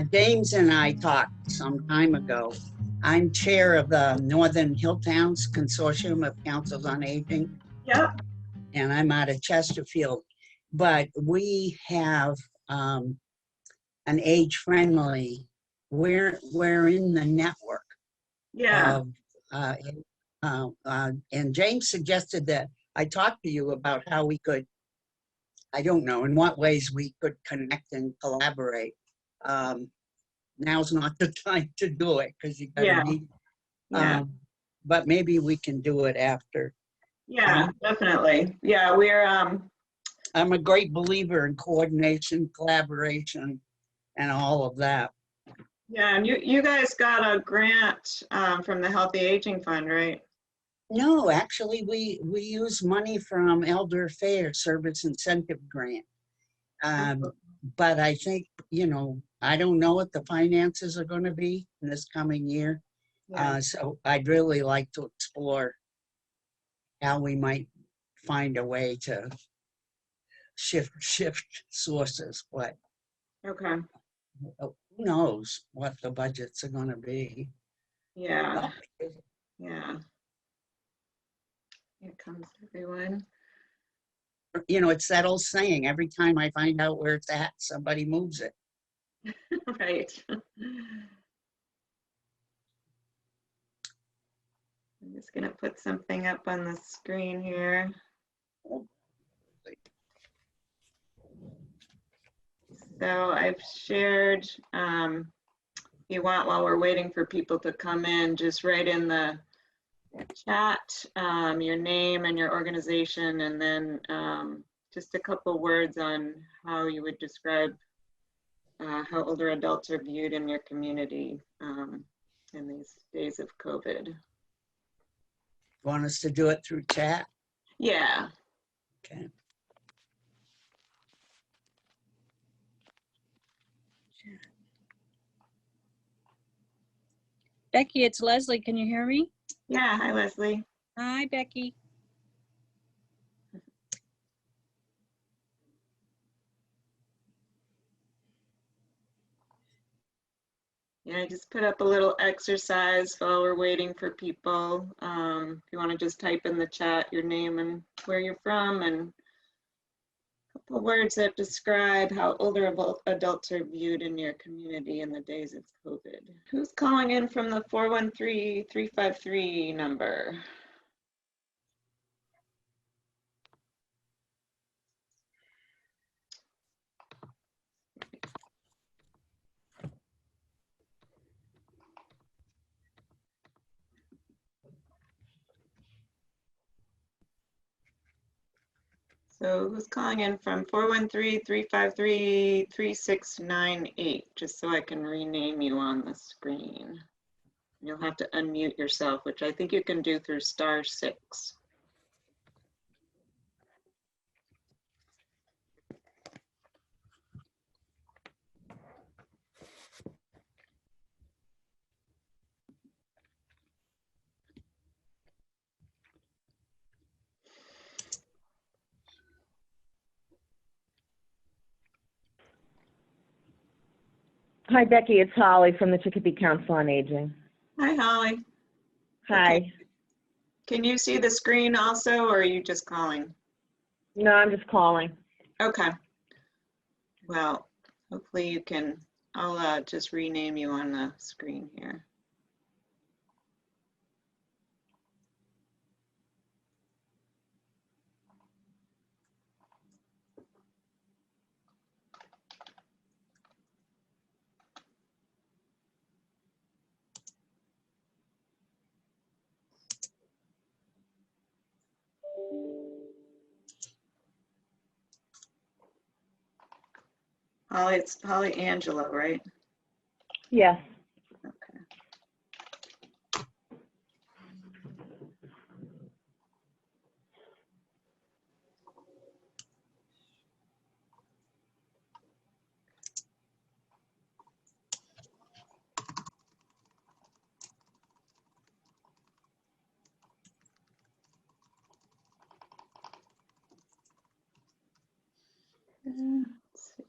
James and I talked some time ago. I'm chair of the Northern Hilltowns Consortium of Councils on Aging. Yep. And I'm out of Chesterfield. But we have an age-friendly, we're in the network. Yeah. And James suggested that I talk to you about how we could, I don't know, in what ways we could connect and collaborate. Now's not the time to do it because you got to meet. Yeah. But maybe we can do it after. Yeah, definitely. Yeah, we're I'm a great believer in coordination, collaboration, and all of that. yeah, and you guys got a grant from the Healthy Aging Fund, right? No, actually, we use money from Elder Affairs Service Incentive Grant. But I think, you know, I don't know what the finances are going to be in this coming year. Yeah. So I'd really like to explore how we might find a way to shift sources. But Okay. who knows what the budgets are going to be? Yeah. Yeah. Here comes everyone. You know, it's that old saying, every time I find out where it's at, somebody moves it. Right. I'm just going to put something up on the screen here. So I've shared, if you want, while we're waiting for people to come in, just write in the chat your name and your organization, and then just a couple words on how you would describe how older adults are viewed in your community in these days of COVID. Want us to do it through chat? Yeah. Okay. Becky, it's Leslie. Can you hear me? Yeah. Hi, Leslie. Hi, Becky. Yeah, I just put up a little exercise while we're waiting for people. If you want to just type in the chat your name and where you're from, and a couple words that describe how older adults are viewed in your community in the days of COVID. Who's calling in from the 413-353 number? So who's calling in from 413-353-3698, just so I can rename you on the screen. You'll have to unmute yourself, which I think you can do through *6. Hi, Becky. It's Holly from the Chicopee Council on Aging. Hi, Holly. Hi. Okay. Can you see the screen also, or are you just calling? No, I'm just calling. Okay. Well, hopefully you can, I'll just rename you on the screen here. Holly, it's Holly Angelo, right? Yes. Okay. Let's see.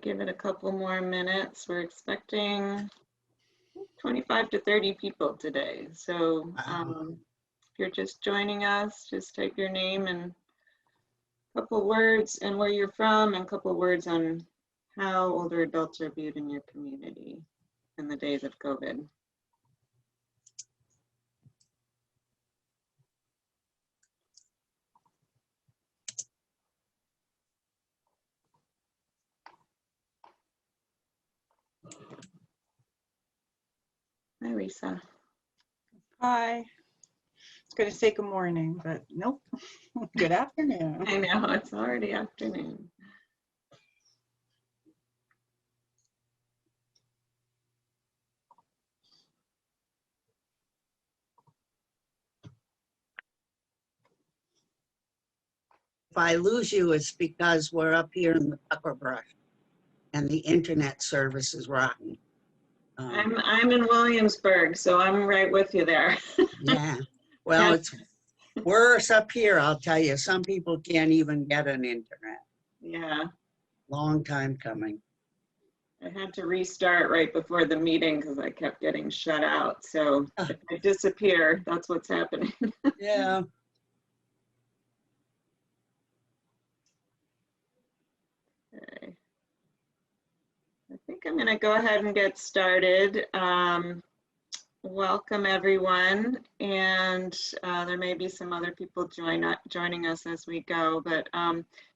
give it a couple more minutes. We're expecting 25 to 30 people today. So if you're just joining us, just type your name and a couple words and where you're from and a couple words on how older adults are viewed in your community in the days of COVID. Hi, Lisa. Hi. It's going to say good morning, but nope. Good afternoon. I know, it's already afternoon. If I lose you, it's because we're up here in the pepper brush and the internet service is rotten. I'm in Williamsburg, so I'm right with you there. Yeah, well, it's worse up here, I'll tell you. Some people can't even get an internet. Yeah, Long time coming. I had to restart right before the meeting because I kept getting shut out. So if I disappear, that's what's happening. Yeah. Okay. I think I'm going to go ahead and get started. Welcome everyone, and there may be some other people joining us as we go, but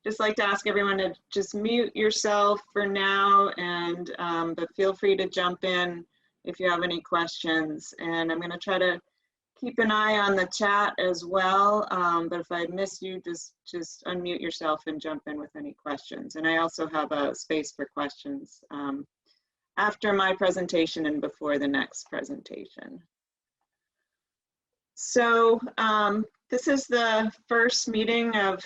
just like to ask everyone to just mute yourself for now, and but feel free to jump in if you have any questions. And I'm going to try to keep an eye on the chat as well, but if I miss you, just unmute yourself and jump in with any questions. And I also have a space for questions after my presentation and before the next presentation. So this is the first meeting of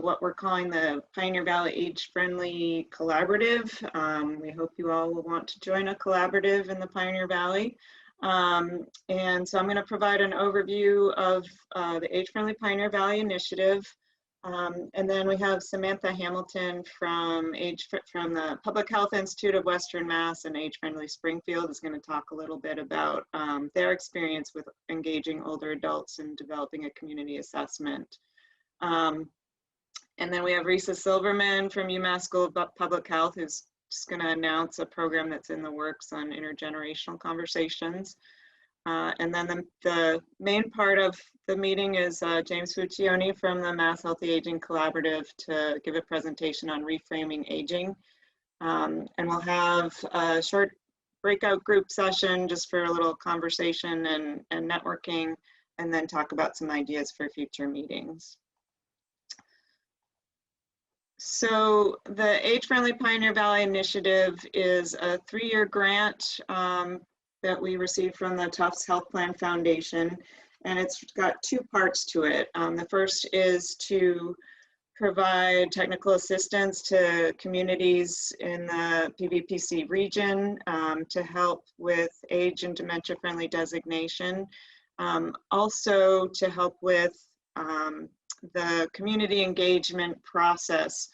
what we're calling the Pioneer Valley Age-Friendly Collaborative. We hope you all will want to join a collaborative in the Pioneer Valley. And so I'm going to provide an overview of the Age-Friendly Pioneer Valley Initiative. And then we have Samantha Hamilton from the Public Health Institute of Western Mass and Age-Friendly Springfield is going to talk a little bit about their experience with engaging older adults and developing a community assessment. And then we have Risa Silverman from UMass School of Public Health, who's just going to announce a program that's in the works on intergenerational conversations. And then the main part of the meeting is James Fuccione from the Mass Healthy Aging Collaborative to give a presentation on reframing aging. And we'll have a short breakout group session just for a little conversation and networking, and then talk about some ideas for future meetings. So the Age-Friendly Pioneer Valley Initiative is a 3-year grant that we received from the Tufts Health Plan Foundation, and it's got 2 parts to it. The first is to provide technical assistance to communities in the PVPC region to help with age and dementia-friendly designation. Also to help with the community engagement process,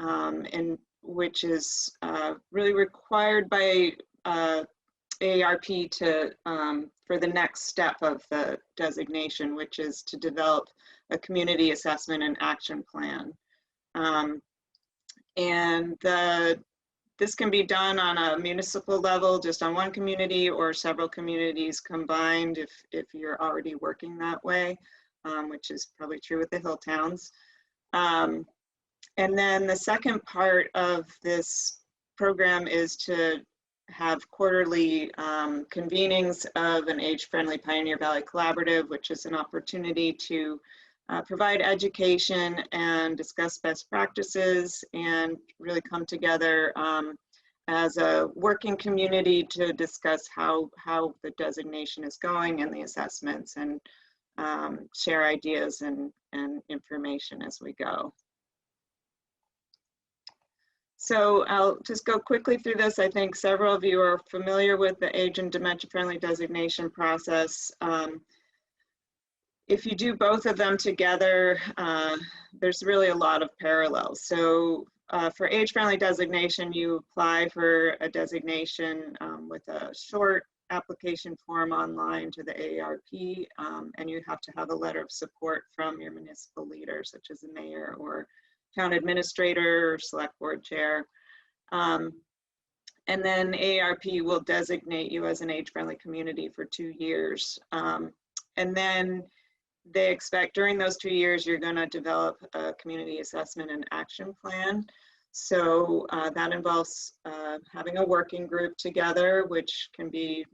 and which is really required by AARP to for the next step of the designation, which is to develop a community assessment and action plan. This can be done on a municipal level, just on one community, or several communities combined if you're already working that way, which is probably true with the hill towns. And then the second part of this program is to have quarterly convenings of an age-friendly Pioneer Valley Collaborative, which is an opportunity to provide education and discuss best practices and really come together as a working community to discuss how the designation is going and the assessments, and share ideas and information as we go. So I'll just go quickly through this. I think several of you are familiar with the age and dementia friendly designation process. If you do both of them together, there's really a lot of parallels. So for age-friendly designation, you apply for a designation with a short application form online to the AARP, and you have to have a letter of support from your municipal leader, such as the mayor or town administrator or select board chair. And then AARP will designate you as an age-friendly community for 2 years. And then they expect during those 2 years, you're going to develop a community assessment and action plan. So that involves having a working group together, which can be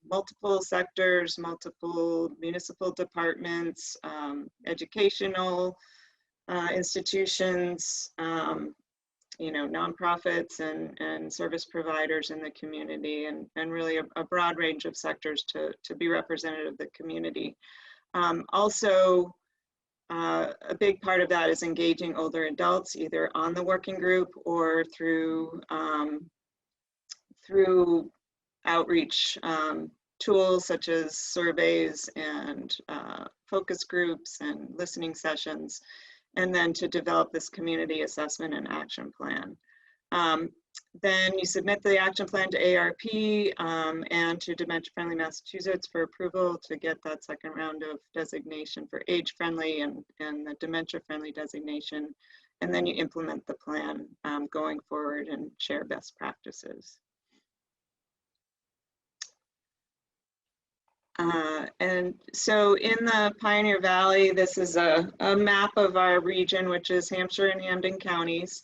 multiple sectors, multiple municipal departments, educational institutions, you know, nonprofits and service providers in the community, and really a broad range of sectors to be representative of the community. Also, a big part of that is engaging older adults, either on the working group or through outreach tools such as surveys and focus groups and listening sessions, and then to develop this community assessment and action plan. Then you submit the action plan to AARP and to Dementia Friendly Massachusetts for approval to get that second round of designation for age friendly and the dementia friendly designation. And then you implement the plan going forward and share best practices. And so in the Pioneer Valley, this is a map of our region, which is Hampshire and Hampden counties.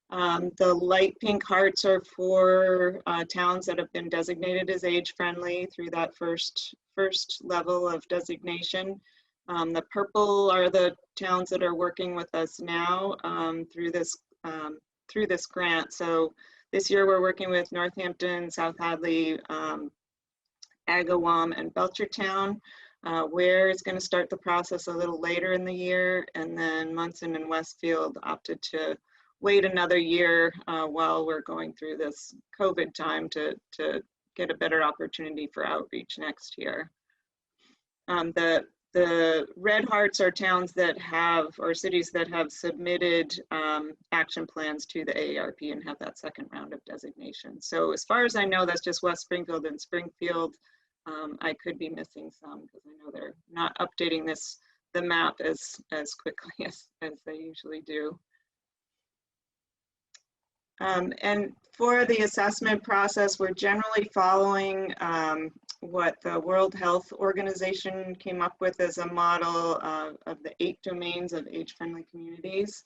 The light pink hearts are for towns that have been designated as age friendly through that first level of designation. The purple are the towns that are working with us now through this grant. So this year we're working with Northampton, South Hadley, Agawam, and Belchertown. Ware is going to start the process a little later in the year, and then Munson and Westfield opted to wait another year while we're going through this COVID time to get a better opportunity for outreach next year. The red hearts are towns that have, or cities that have submitted action plans to the AARP and have that second round of designation. So as far as I know, that's just West Springfield and Springfield. I could be missing some because I know they're not updating the map as quickly as they usually do. And for the assessment process, we're generally following what the World Health Organization came up with as a model of the 8 domains of age-friendly communities.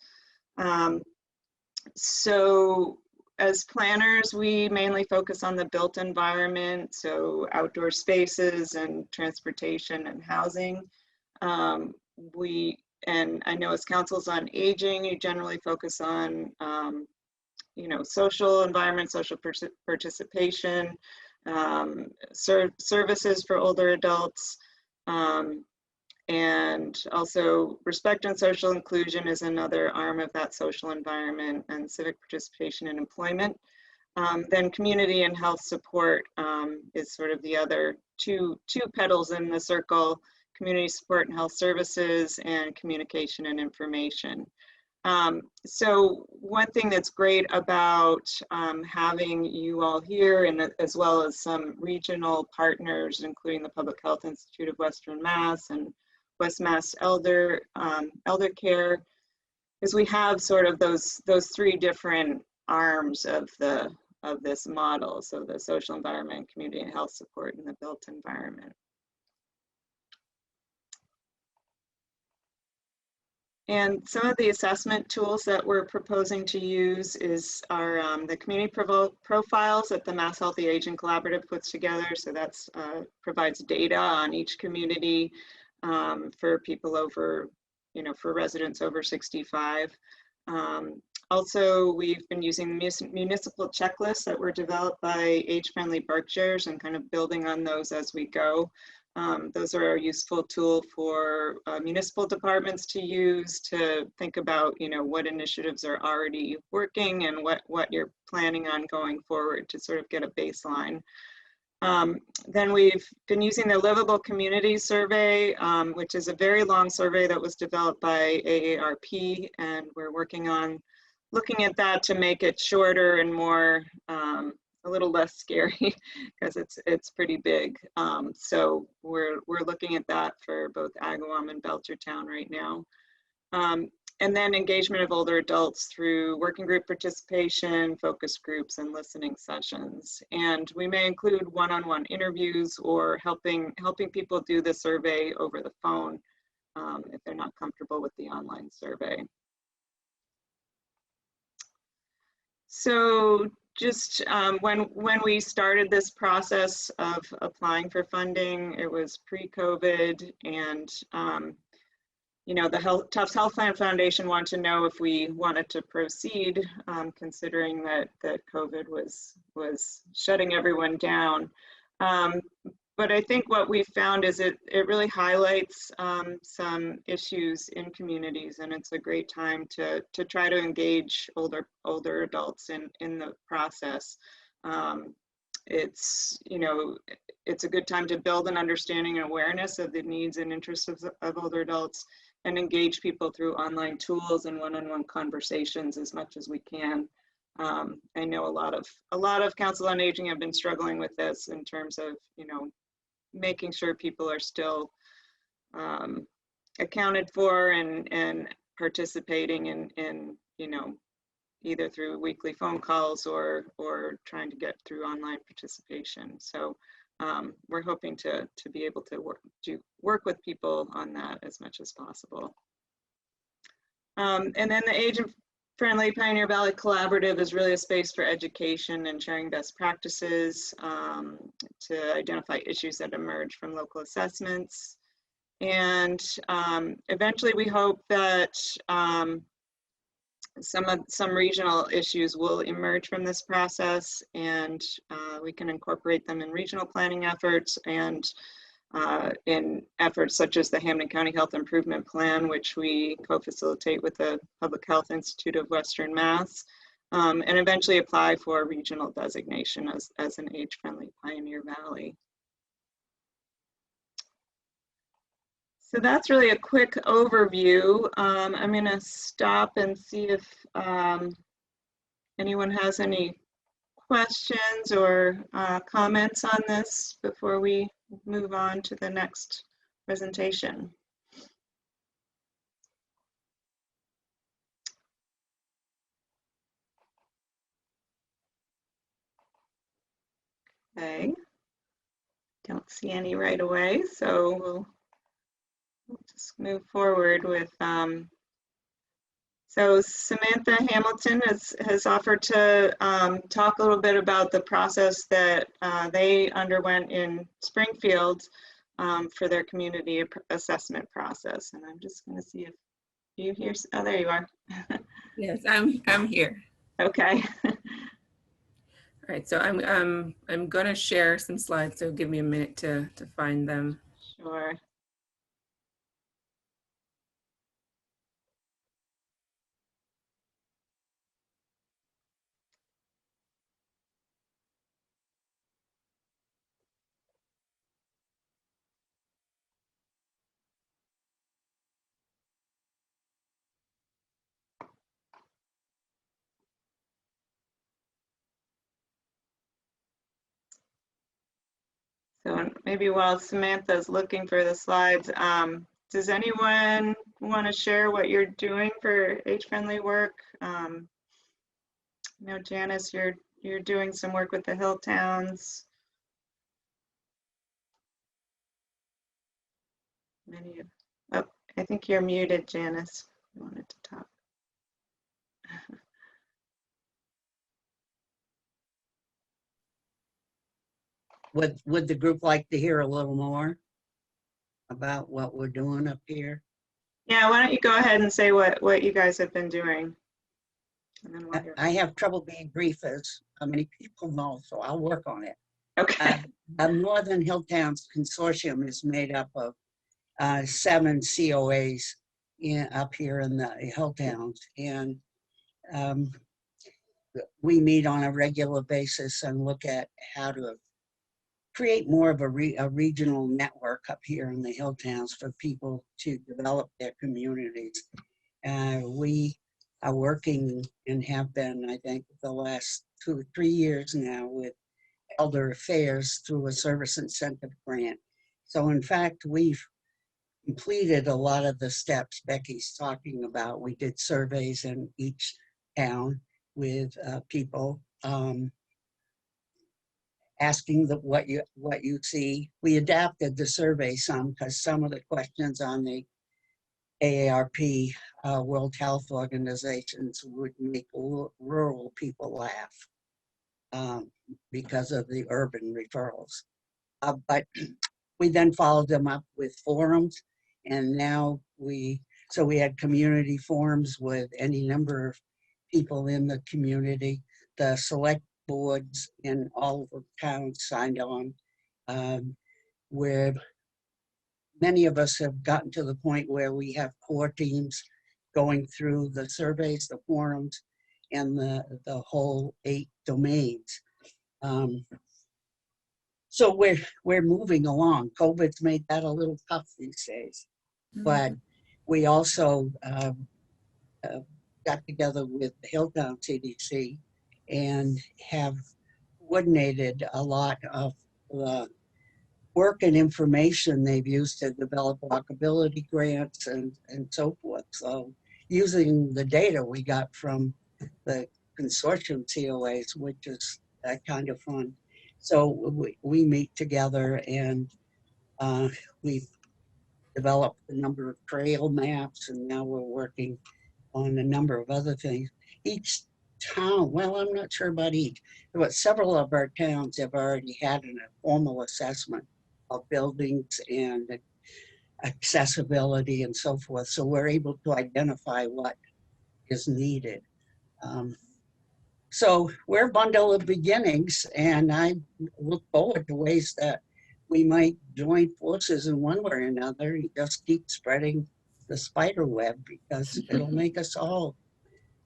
So as planners, we mainly focus on the built environment, so outdoor spaces and transportation and housing. And I know as councils on aging, you generally focus on you know, social environment, social participation, services for older adults, and also respect and social inclusion is another arm of that social environment, and civic participation and employment. Then community and health support is sort of the other two petals in the circle: community support and health services, and communication and information. So one thing that's great about having you all here, and as well as some regional partners, including the Public Health Institute of Western Mass and West Mass Elder Care, is we have sort of those 3 different arms of this model. So the social environment, community and health support, and the built environment. And some of the assessment tools that we're proposing to use are the community profiles that the Mass Healthy Aging Collaborative puts together. So that's provides data on each community for people over, you know, for residents over 65. Also, we've been using municipal checklists that were developed by Age Friendly Berkshires and kind of building on those as we go. Those are a useful tool for municipal departments to use to think about, you know, what initiatives are already working and what you're planning on going forward to sort of get a baseline. Then we've been using the Livable Communities Survey, which is a very long survey that was developed by AARP, and we're working on looking at that to make it shorter and more, a little less scary because it's pretty big. So we're looking at that for both Agawam and Belchertown right now. And then engagement of older adults through working group participation, focus groups, and listening sessions. And we may include one-on-one interviews or helping people do the survey over the phone if they're not comfortable with the online survey. So just when we started this process of applying for funding, it was pre-COVID, and you know, the Tufts Health Plan Foundation wanted to know if we wanted to proceed, considering that COVID was shutting everyone down. But I think what we found is it really highlights some issues in communities, and it's a great time to try to engage older adults in the process. It's, you know, it's a good time to build an understanding and awareness of the needs and interests of older adults, and engage people through online tools and one-on-one conversations as much as we can. I know a lot of Council on Aging have been struggling with this in terms of, you know, making sure people are still accounted for and participating in, you know, either through weekly phone calls or trying to get through online participation. So we're hoping to be able to work with people on that as much as possible. And then the Aging-Friendly Pioneer Valley Collaborative is really a space for education and sharing best practices to identify issues that emerge from local assessments. And eventually we hope that some regional issues will emerge from this process, and we can incorporate them in regional planning efforts and in efforts such as the Hampden County Health Improvement Plan, which we co-facilitate with the Public Health Institute of Western Mass, and eventually apply for regional designation as an age-friendly Pioneer Valley. So that's really a quick overview. I'm going to stop and see if anyone has any questions or comments on this before we move on to the next presentation. Okay, don't see any right away, so we'll just move forward with, so Samantha Hamilton has offered to talk a little bit about the process that they underwent in Springfield for their community assessment process. And I'm just going to see if you hear, oh, there you are. Yes, I'm here. Okay. All right, so I'm going to share some slides, so give me a minute to find them. Sure. So maybe while Samantha's looking for the slides, does anyone want to share what you're doing for age-friendly work? I know Janice, you're doing some work with the Hill Towns. Many of, oh, I think you're muted, Janice. You wanted to talk. Would the group like to hear a little more about what we're doing up here? Yeah, why don't you go ahead and say what you guys have been doing. And then we'll hear. I have trouble being brief, as many people know, so I'll work on it. Okay. Northern Hilltowns Consortium is made up of 7 COAs up here in the Hilltowns, and we meet on a regular basis and look at how to create more of a regional network up here in the Hilltowns for people to develop their communities. We are working and have been, I think, the last 2 or 3 years now with Elder Affairs through a service incentive grant. So in fact, we've completed a lot of the steps Becky's talking about. We did surveys in each town with people asking what you see. We adapted the survey some because some of the questions on the AARP, World Health Organizations, would make rural people laugh because of the urban referrals. But we then followed them up with forums, and now we had community forums with any number of people in the community. The select boards in all the towns signed on, where many of us have gotten to the point where we have core teams going through the surveys, the forums, and the whole 8 domains. So we're moving along. COVID's made that a little tough these days, but we also got together with the Hilltown CDC and have coordinated a lot of the work and information they've used to develop walkability grants and so forth. So using the data we got from the consortium COAs, which is kind of fun. So we meet together and we've developed a number of trail maps, and now we're working on a number of other things. Each town, well, I'm not sure about each, but several of our towns have already had a formal assessment of buildings and accessibility and so forth. So we're able to identify what is needed. So we're a bundle of beginnings, and I look forward to ways that we might join forces in one way or another and just keep spreading the spider web, because it'll make us all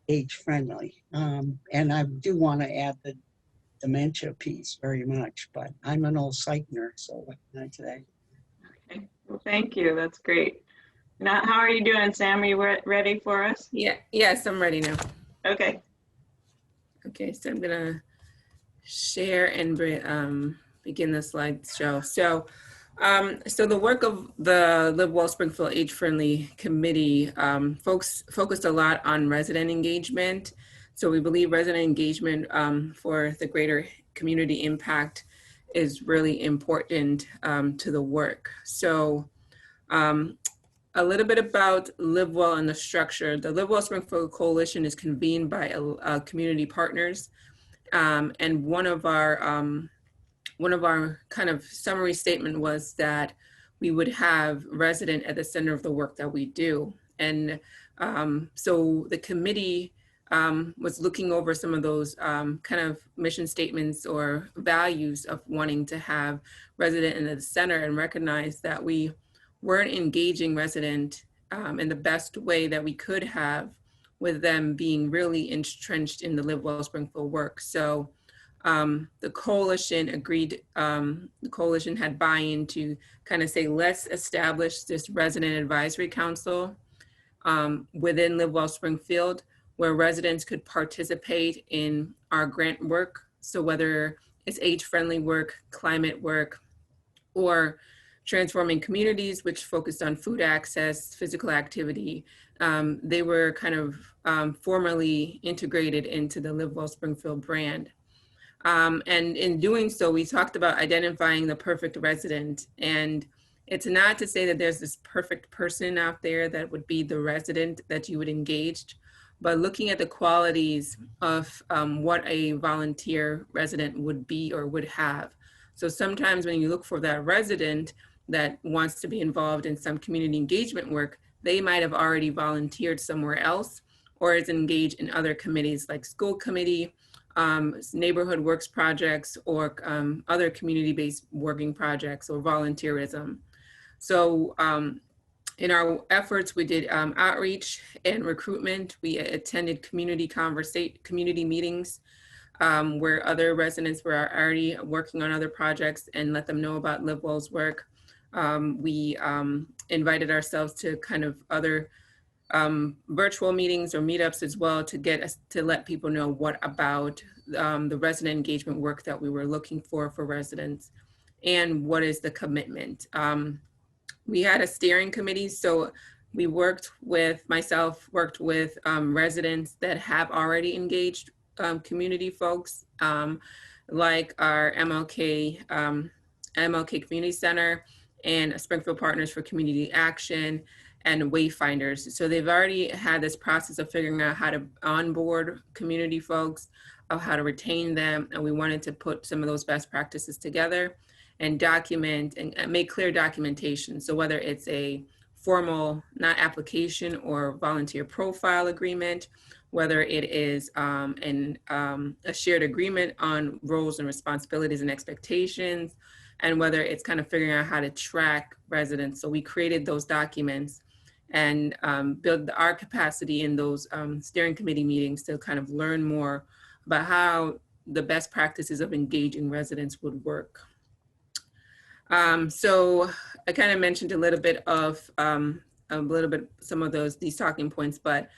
age friendly. And I do want to add the dementia piece very much, but I'm an old psych nurse, so what can I say? Okay. Well, thank you. That's great. Now, how are you doing, Sam? Are you ready for us? Yeah, yes, I'm ready now. Okay. Okay, so I'm gonna share and begin the slideshow. So the work of the LiveWell Springfield Age Friendly Committee focused a lot on resident engagement. So we believe resident engagement for the greater community impact is really important to the work. So a little bit about LiveWell and the structure. The LiveWell Springfield Coalition is convened by community partners, and one of our kind of summary statement was that we would have resident at the center of the work that we do. And so the committee was looking over some of those kind of mission statements or values of wanting to have resident in the center, and recognize that we weren't engaging resident in the best way that we could have, with them being really entrenched in the LiveWell Springfield work. So the coalition agreed, the coalition had buy-in to kind of say, let's establish this resident advisory council within LiveWell Springfield, where residents could participate in our grant work. So whether it's age-friendly work, climate work, or transforming communities, which focused on food access, physical activity, they were kind of formally integrated into the LiveWell Springfield brand. And in doing so, we talked about identifying the perfect resident. And it's not to say that there's this perfect person out there that would be the resident that you would engage, but looking at the qualities of what a volunteer resident would be or would have. So sometimes when you look for that resident that wants to be involved in some community engagement work, they might have already volunteered somewhere else or is engaged in other committees like school committee, neighborhood works projects, or other community-based working projects or volunteerism. So in our efforts, we did outreach and recruitment. We attended community meetings where other residents were already working on other projects and let them know about LiveWell's work. We invited ourselves to kind of other virtual meetings or meetups as well to get us to let people know what about the resident engagement work that we were looking for residents and what is the commitment. We had a steering committee, so we worked with residents that have already engaged community folks, like our MLK Community Center and Springfield Partners for Community Action and Wayfinders. So they've already had this process of figuring out how to onboard community folks, of how to retain them, and we wanted to put some of those best practices together and document and make clear documentation. So whether it's a formal, not application or volunteer profile agreement, whether it is a shared agreement on roles and responsibilities and expectations, and whether it's kind of figuring out how to track residents. So we created those documents and build our capacity in those steering committee meetings to kind of learn more about how the best practices of engaging residents would work. So I kind of mentioned a little bit some of these talking points, but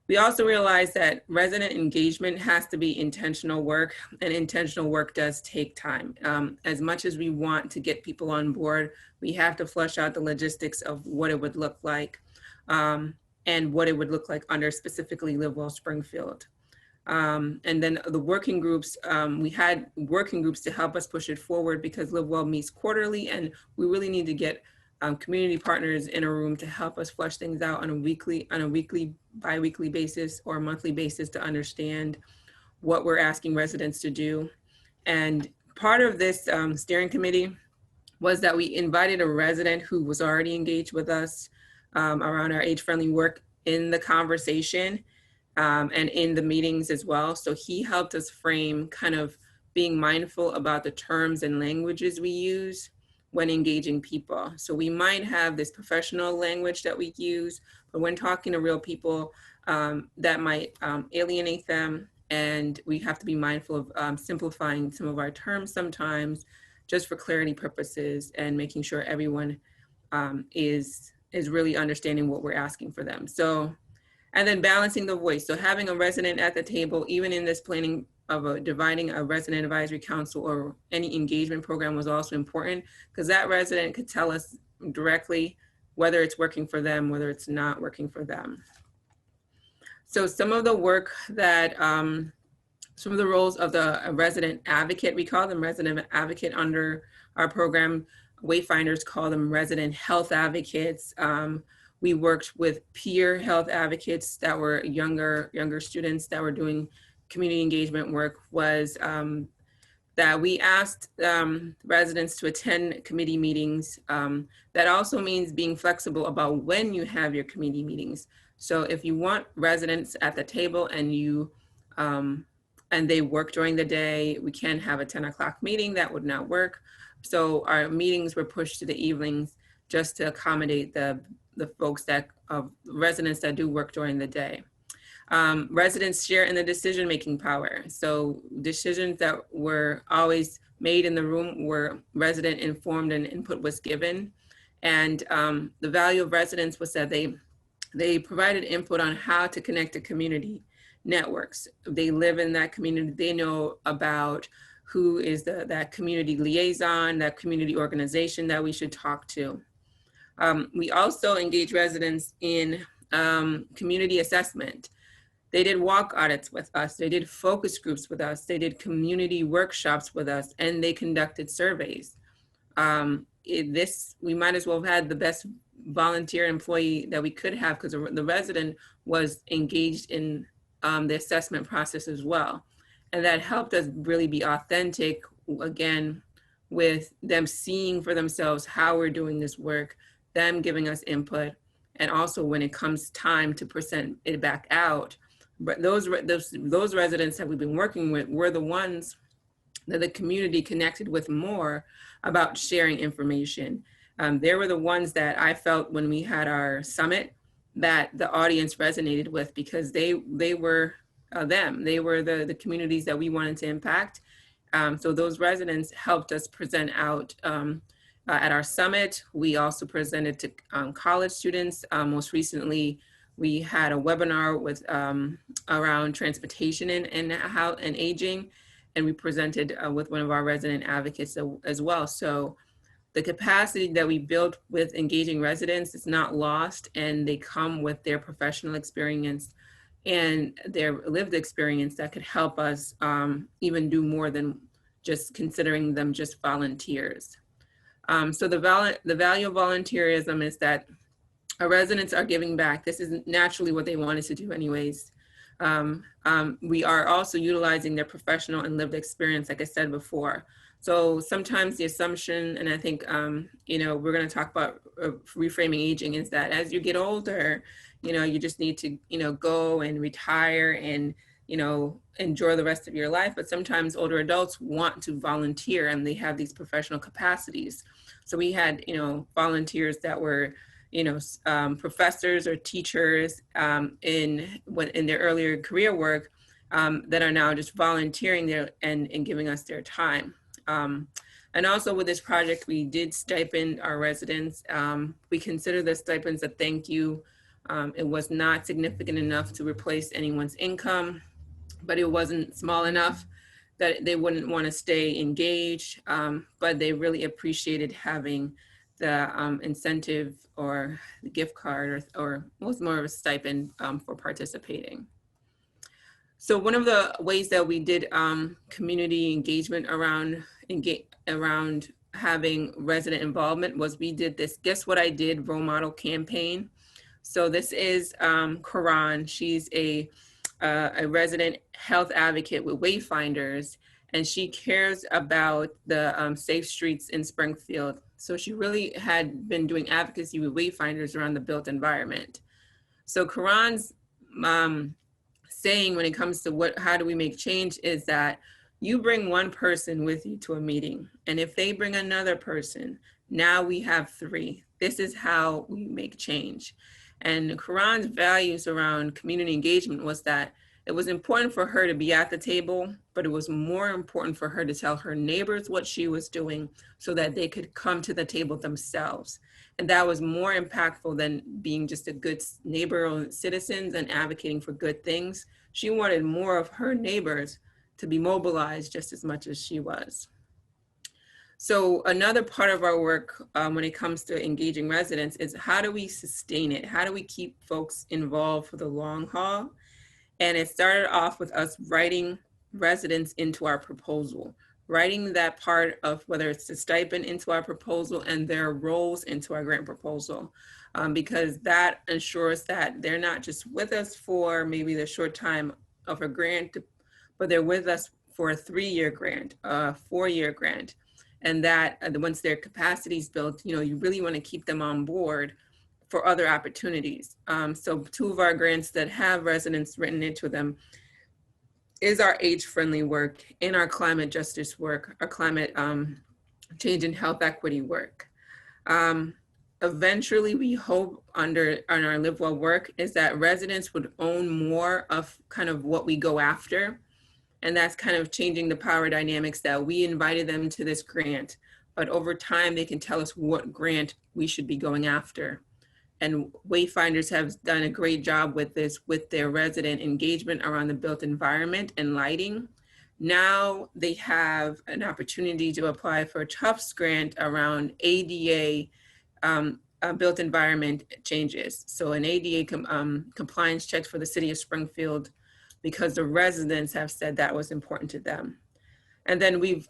we also realize that resident engagement has to be intentional work, and intentional work does take time. As much as we want to get people on board, we have to flesh out the logistics of what it would look like and what it would look like under specifically LiveWell Springfield. And then the working groups, we had working groups to help us push it forward because LiveWell meets quarterly, and we really need to get community partners in a room to help us flesh things out on a weekly, bi-weekly basis or monthly basis to understand what we're asking residents to do. And part of this steering committee was that we invited a resident who was already engaged with us around our age-friendly work in the conversation and in the meetings as well. So he helped us frame kind of being mindful about the terms and languages we use when engaging people. So we might have this professional language that we use, but when talking to real people, that might alienate them. And we have to be mindful of simplifying some of our terms sometimes, just for clarity purposes and making sure everyone is really understanding what we're asking for them. So, and then balancing the voice. So having a resident at the table, even in this planning of dividing a resident advisory council or any engagement program was also important, because that resident could tell us directly whether it's working for them, whether it's not working for them. So some of the work that, some of the roles of the resident advocate, we call them resident advocate under our program. Wayfinders call them resident health advocates. We worked with peer health advocates that were younger students that were doing community engagement work. Was that we asked residents to attend committee meetings. That also means being flexible about when you have your committee meetings. So if you want residents at the table and you and they work during the day, we can have a 10 o'clock meeting. That would not work. So our meetings were pushed to the evenings just to accommodate the folks that, residents that do work during the day. Residents share in the decision-making power. So decisions that were always made in the room were resident informed and input was given. And the value of residents was that they provided input on how to connect to community networks. They live in that community. They know about who is that community liaison, that community organization that we should talk to. We also engage residents in community assessment. They did walk audits with us. They did focus groups with us. They did community workshops with us, and they conducted surveys. We might as well have had the best volunteer employee that we could have, because the resident was engaged in the assessment process as well. And that helped us really be authentic, again, with them seeing for themselves how we're doing this work, them giving us input, and also when it comes time to present it back out. But those residents that we've been working with were the ones that the community connected with more about sharing information. They were the ones that I felt when we had our summit that the audience resonated with, because they were them. They were the communities that we wanted to impact. So those residents helped us present out at our summit. We also presented to college students. Most recently, We had a webinar with around transportation and aging, and we presented with one of our resident advocates as well. So the capacity that we built with engaging residents is not lost, and they come with their professional experience and their lived experience that could help us even do more than just considering them just volunteers. So the value of volunteerism is that our residents are giving back. This is naturally what they wanted to do anyways. We are also utilizing their professional and lived experience, like I said before. So sometimes the assumption, and I think, you know, we're going to talk about reframing aging, is that as you get older, you know, you just need to, you know, go and retire and, you know, enjoy the rest of your life. But sometimes older adults want to volunteer and they have these professional capacities. So we had, you know, volunteers that were, you know, professors or teachers in their earlier career work that are now just volunteering there and giving us their time. And also with this project, we did stipend our residents. We consider the stipends a thank you. It was not significant enough to replace anyone's income, but it wasn't small enough that they wouldn't want to stay engaged, but they really appreciated having the incentive or the gift card or was more of a stipend for participating. So one of the ways that we did community engagement around having resident involvement was we did this Guess What I Did role model campaign. So this is Karan. She's a resident health advocate with Wayfinders, and she cares about the safe streets in Springfield. So she really had been doing advocacy with Wayfinders around the built environment. So Karan's saying when it comes to how do we make change is that you bring one person with you to a meeting, and if they bring another person, now we have 3. This is how we make change. And Karan's values around community engagement was that it was important for her to be at the table, but it was more important for her to tell her neighbors what she was doing so that they could come to the table themselves. And that was more impactful than being just a good neighbor or citizens and advocating for good things. She wanted more of her neighbors to be mobilized just as much as she was. So another part of our work when it comes to engaging residents is how do we sustain it? How do we keep folks involved for the long haul? And it started off with us writing residents into our proposal, writing that part of whether it's the stipend into our proposal and their roles into our grant proposal, because that ensures that they're not just with us for maybe the short time of a grant, but they're with us for a 3-year grant, a 4-year grant. And that once their capacity is built, you know, you really want to keep them on board for other opportunities. So 2 of our grants that have residents written into them is our age-friendly work and our climate justice work, our climate change and health equity work. Eventually, we hope on our LiveWell work is that residents would own more of kind of what we go after. And that's kind of changing the power dynamics that we invited them to this grant. But over time, they can tell us what grant we should be going after. And Wayfinders have done a great job with this, with their resident engagement around the built environment and lighting. Now they have an opportunity to apply for a Tufts grant around ADA built environment changes. So an ADA compliance check for the city of Springfield, because the residents have said that was important to them. And then we've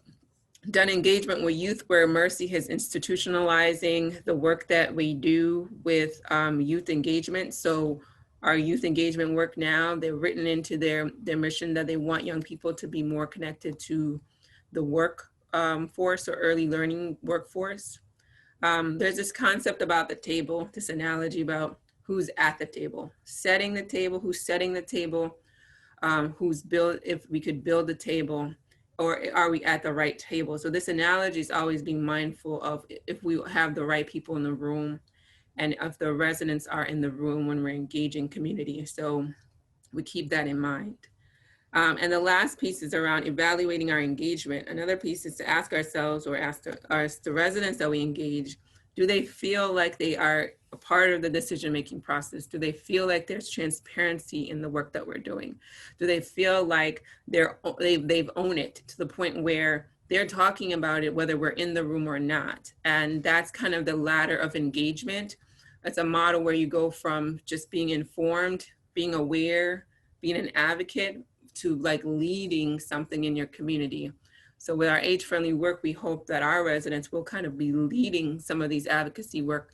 done engagement with youth where Mercy is institutionalizing the work that we do with youth engagement. So our youth engagement work now, they're written into their mission that they want young people to be more connected to the workforce or early learning workforce. There's this concept about the table, this analogy about who's at the table, setting the table, who's setting the table, if we could build the table, or are we at the right table? So this analogy is always being mindful of if we have the right people in the room and if the residents are in the room when we're engaging community. So we keep that in mind. And the last piece is around evaluating our engagement. Another piece is to ask ourselves or ask the residents that we engage, Do they feel like they are a part of the decision-making process? Do they feel like there's transparency in the work that we're doing? Do they feel like they've owned it to the point where they're talking about it, whether we're in the room or not? And that's kind of the ladder of engagement. It's a model where you go from just being informed, being aware, being an advocate, to like leading something in your community. So with our age-friendly work, we hope that our residents will kind of be leading some of these advocacy work,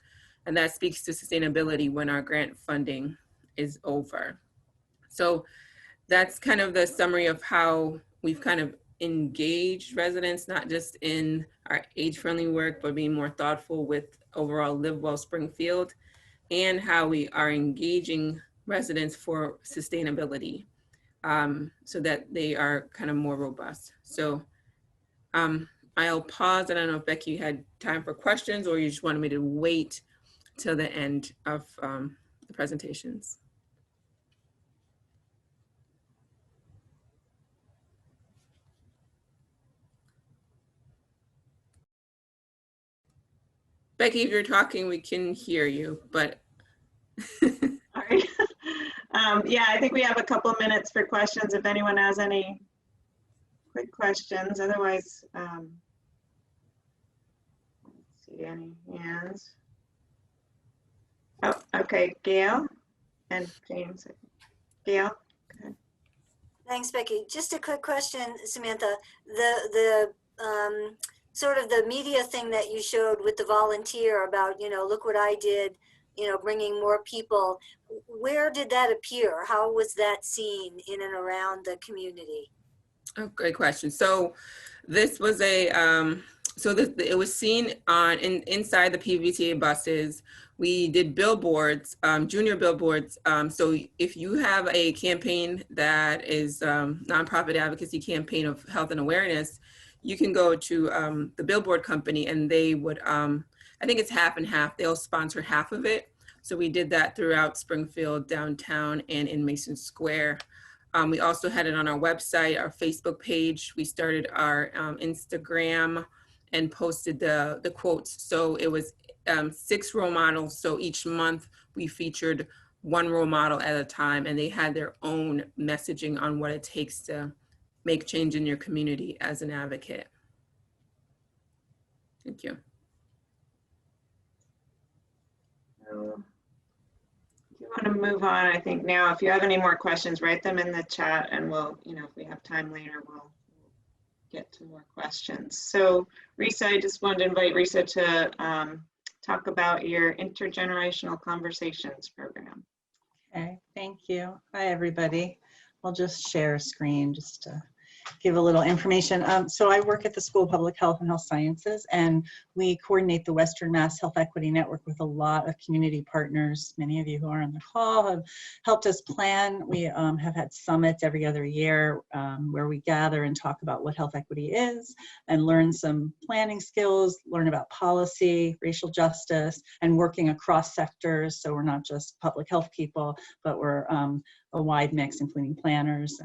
and that speaks to sustainability when our grant funding is over. So that's kind of the summary of how we've kind of engaged residents, not just in our age-friendly work, but being more thoughtful with overall LiveWell Springfield, and how we are engaging residents for sustainability, so that they are kind of more robust. So I'll pause. I don't know if Becky, you had time for questions, or you just wanted me to wait till the end of the presentations. Becky, if you're talking, we can hear you, but. All right. Yeah, I think we have a couple of minutes for questions if anyone has any quick questions. Otherwise, let's see any hands. Oh, okay, Gail and James. Gail, go ahead. Thanks, Becky. Just a quick question, Samantha. The sort of the media thing that you showed with the volunteer about, you know, look what I did, you know, bringing more people. Where did that appear? How was that seen in and around the community? Oh, great question. So this was a, it was seen on inside the PVTA buses. We did billboards, junior billboards. So if you have a campaign that is nonprofit advocacy campaign of health and awareness, you can go to the billboard company, and they would, I think it's half and half. They'll sponsor half of it. So we did that throughout Springfield, downtown, and in Mason Square. We also had it on our website, our Facebook page. We started our Instagram and posted the quotes. So it was 6 role models. So each month we featured 1 role model at a time, and they had their own messaging on what it takes to make change in your community as an advocate. Thank you. So, you want to move on, I think now, if you have any more questions, write them in the chat, and we'll, you know, if we have time later, we'll get to more questions. So Risa, I just wanted to invite Risa to talk about your intergenerational conversations program. Okay, thank you. Hi, everybody. I'll just share a screen just to give a little information. So I work at the School of Public Health and Health Sciences, and we coordinate the Western Mass Health Equity Network with a lot of community partners. Many of you who are on the call have helped us plan. We have had summits every other year where we gather and talk about what health equity is and learn some planning skills, learn about policy, racial justice, and working across sectors. So we're not just public health people, but we're a wide mix, including planners.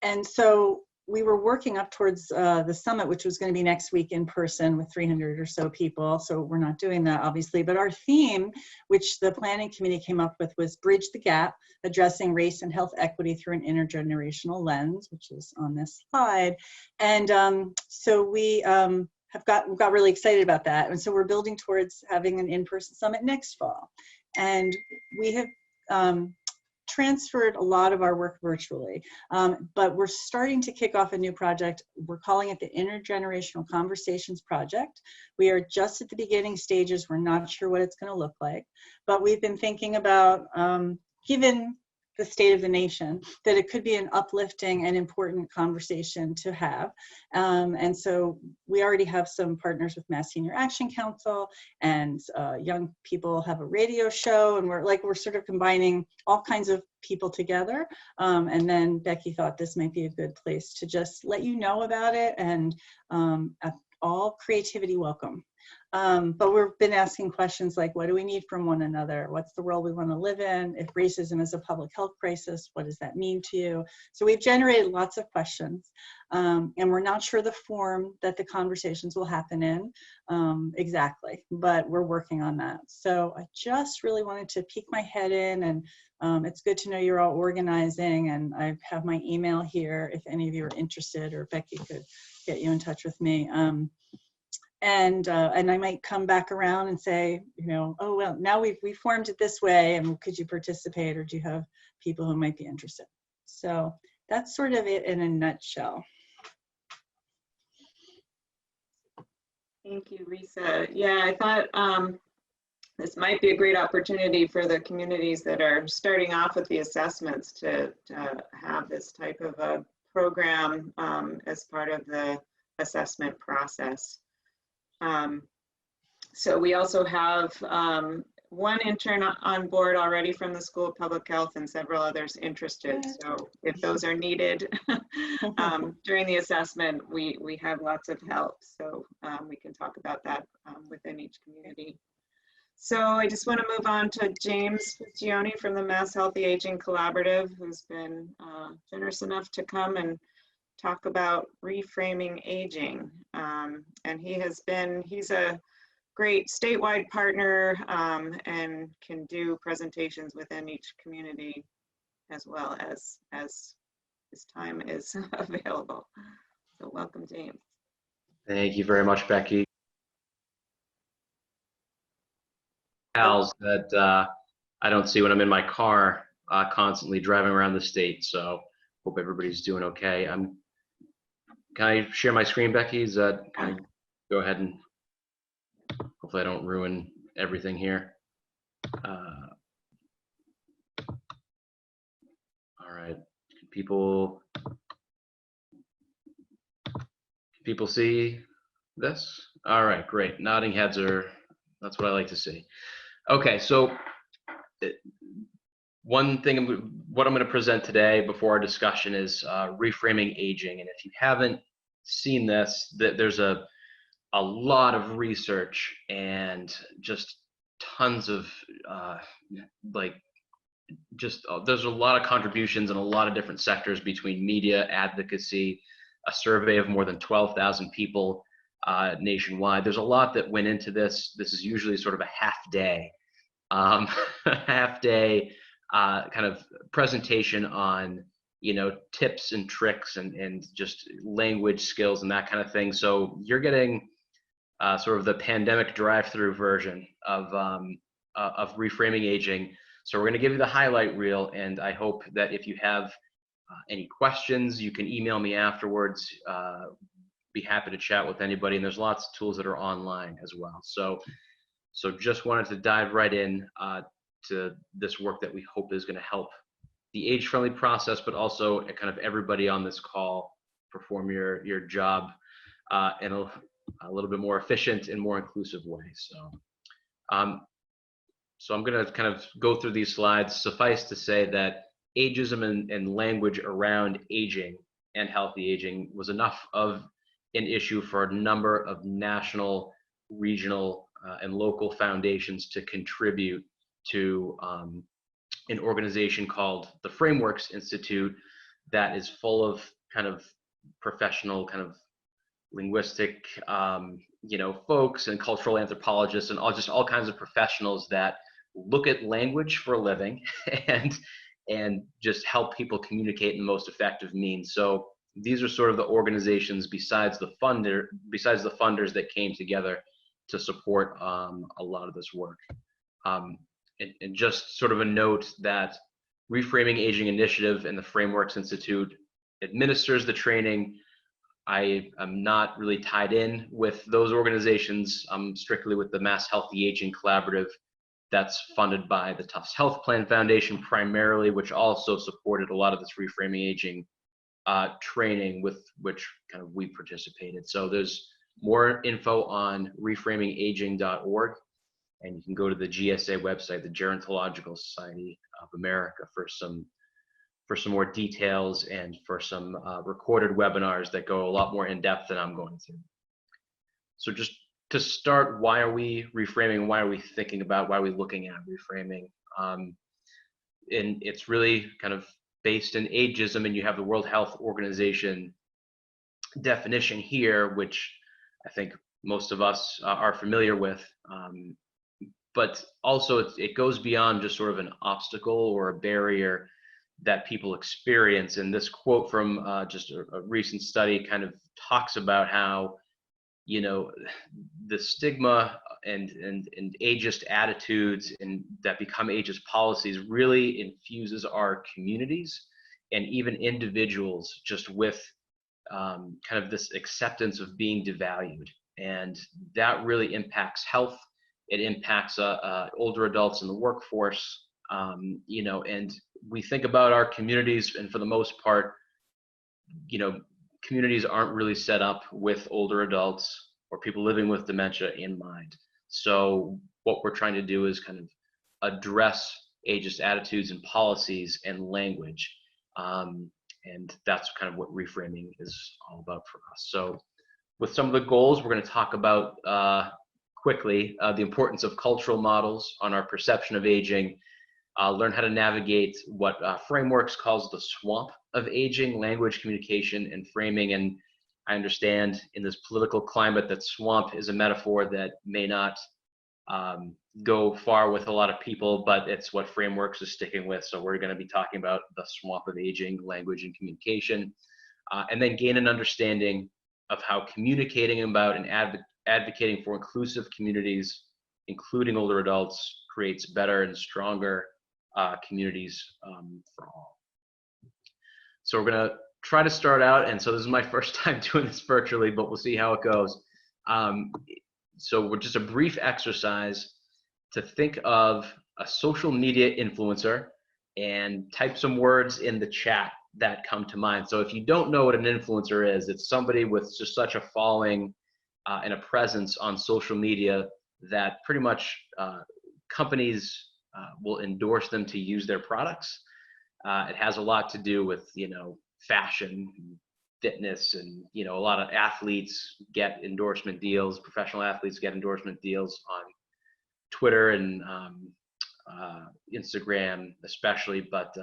And so we were working up towards the summit, which was going to be next week in person with 300 or so people. So we're not doing that, obviously. But our theme, which the planning committee came up with, was Bridge the Gap, addressing race and health equity through an intergenerational lens, which is on this slide. And so we got really excited about that. And so we're building towards having an in-person summit next fall. And we have transferred a lot of our work virtually, but we're starting to kick off a new project. We're calling it the Intergenerational Conversations Project. We are just at the beginning stages. We're not sure what it's going to look like, but we've been thinking about, given the state of the nation, that it could be an uplifting and important conversation to have. And so we already have some partners with Mass Senior Action Council, and young people have a radio show, and we're sort of combining all kinds of people together. And then Becky thought this might be a good place to just let you know about it, and all creativity welcome. But we've been asking questions like, what do we need from one another? What's the world we want to live in? If racism is a public health crisis, what does that mean to you? So we've generated lots of questions, and we're not sure the form that the conversations will happen in exactly, but we're working on that. So I just really wanted to peek my head in, and it's good to know you're all organizing, and I have my email here if any of you are interested, or Becky could get you in touch with me. And I might come back around and say, you know, oh, well, now we formed it this way, and could you participate, or do you have people who might be interested? So that's sort of it in a nutshell. Thank you, Risa. Yeah, I thought this might be a great opportunity for the communities that are starting off with the assessments to have this type of a program as part of the assessment process. So we also have one intern on board already from the School of Public Health and several others interested. So if those are needed during the assessment, we have lots of help. So we can talk about that within each community. So I just want to move on to James Piccioni from the Mass Healthy Aging Collaborative, who's been generous enough to come and talk about reframing aging. And he's a great statewide partner and can do presentations within each community as well as his time is available. So welcome, James. Thank you very much, Becky. That I don't see when I'm in my car constantly driving around the state. So hope everybody's doing okay. Can I share my screen, Becky? Is that, can I go ahead and hopefully I don't ruin everything here. All right, can people see this? All right, great. Nodding heads that's what I like to see. Okay, so one thing, what I'm going to present today before our discussion is reframing aging. And if you haven't seen this, there's a lot of research and just tons of there's a lot of contributions in a lot of different sectors between media, advocacy, a survey of more than 12,000 people nationwide. There's a lot that went into this. This is usually sort of a half day kind of presentation on, you know, tips and tricks and just language skills and that kind of thing. So you're getting sort of the pandemic drive-through version of reframing aging. So we're going to give you the highlight reel, and I hope that if you have any questions, you can email me afterwards. Be happy to chat with anybody, and there's lots of tools that are online as well. So just wanted to dive right in to this work that we hope is going to help the age-friendly process, but also kind of everybody on this call perform your job in a little bit more efficient and more inclusive way. So I'm going to kind of go through these slides. Suffice to say that ageism and language around aging and healthy aging was enough of an issue for a number of national, regional, and local foundations to contribute to an organization called the Frameworks Institute that is full of kind of professional, kind of linguistic, you know, folks and cultural anthropologists and all kinds of professionals that look at language for a living and just help people communicate in the most effective means. So these are sort of the organizations besides the funders that came together to support a lot of this work. And just sort of a note that Reframing Aging Initiative and the Frameworks Institute administers the training. I am not really tied in with those organizations. I'm strictly with the Mass Healthy Aging Collaborative that's funded by the Tufts Health Plan Foundation primarily, which also supported a lot of this Reframing Aging training with which kind of we participated. So there's more info on reframingaging.org, and you can go to the GSA website, the Gerontological Society of America, for some more details and for some recorded webinars that go a lot more in depth than I'm going to. So just to start, why are we reframing? Why are we thinking about, why are we looking at reframing? And it's really kind of based in ageism, and you have the World Health Organization definition here, which I think most of us are familiar with. But also it goes beyond just sort of an obstacle or a barrier that people experience. And this quote from just a recent study kind of talks about how, you know, the stigma and ageist attitudes and that become ageist policies really infuses our communities and even individuals just with kind of this acceptance of being devalued. And that really impacts health. It impacts older adults in the workforce, you know, and we think about our communities, and for the most part, you know, communities aren't really set up with older adults or people living with dementia in mind. So what we're trying to do is kind of address ageist attitudes and policies and language. And that's kind of what reframing is all about for us. So with some of the goals, we're going to talk about quickly the importance of cultural models on our perception of aging, learn how to navigate what frameworks calls the swamp of aging, language, communication, and framing. And I understand in this political climate that swamp is a metaphor that may not go far with a lot of people, but it's what frameworks is sticking with. So we're going to be talking about the swamp of aging, language, and communication, and then gain an understanding of how communicating about and advocating for inclusive communities, including older adults, creates better and stronger communities for all. So we're going to try to start out, and so this is my first time doing this virtually, but we'll see how it goes. So we're just a brief exercise to think of a social media influencer and type some words in the chat that come to mind. So if you don't know what an influencer is, it's somebody with just such a following and a presence on social media that pretty much companies will endorse them to use their products. It has a lot to do with, you know, fashion, fitness, and, you know, a lot of athletes get endorsement deals, professional athletes get endorsement deals on Twitter and Instagram especially, but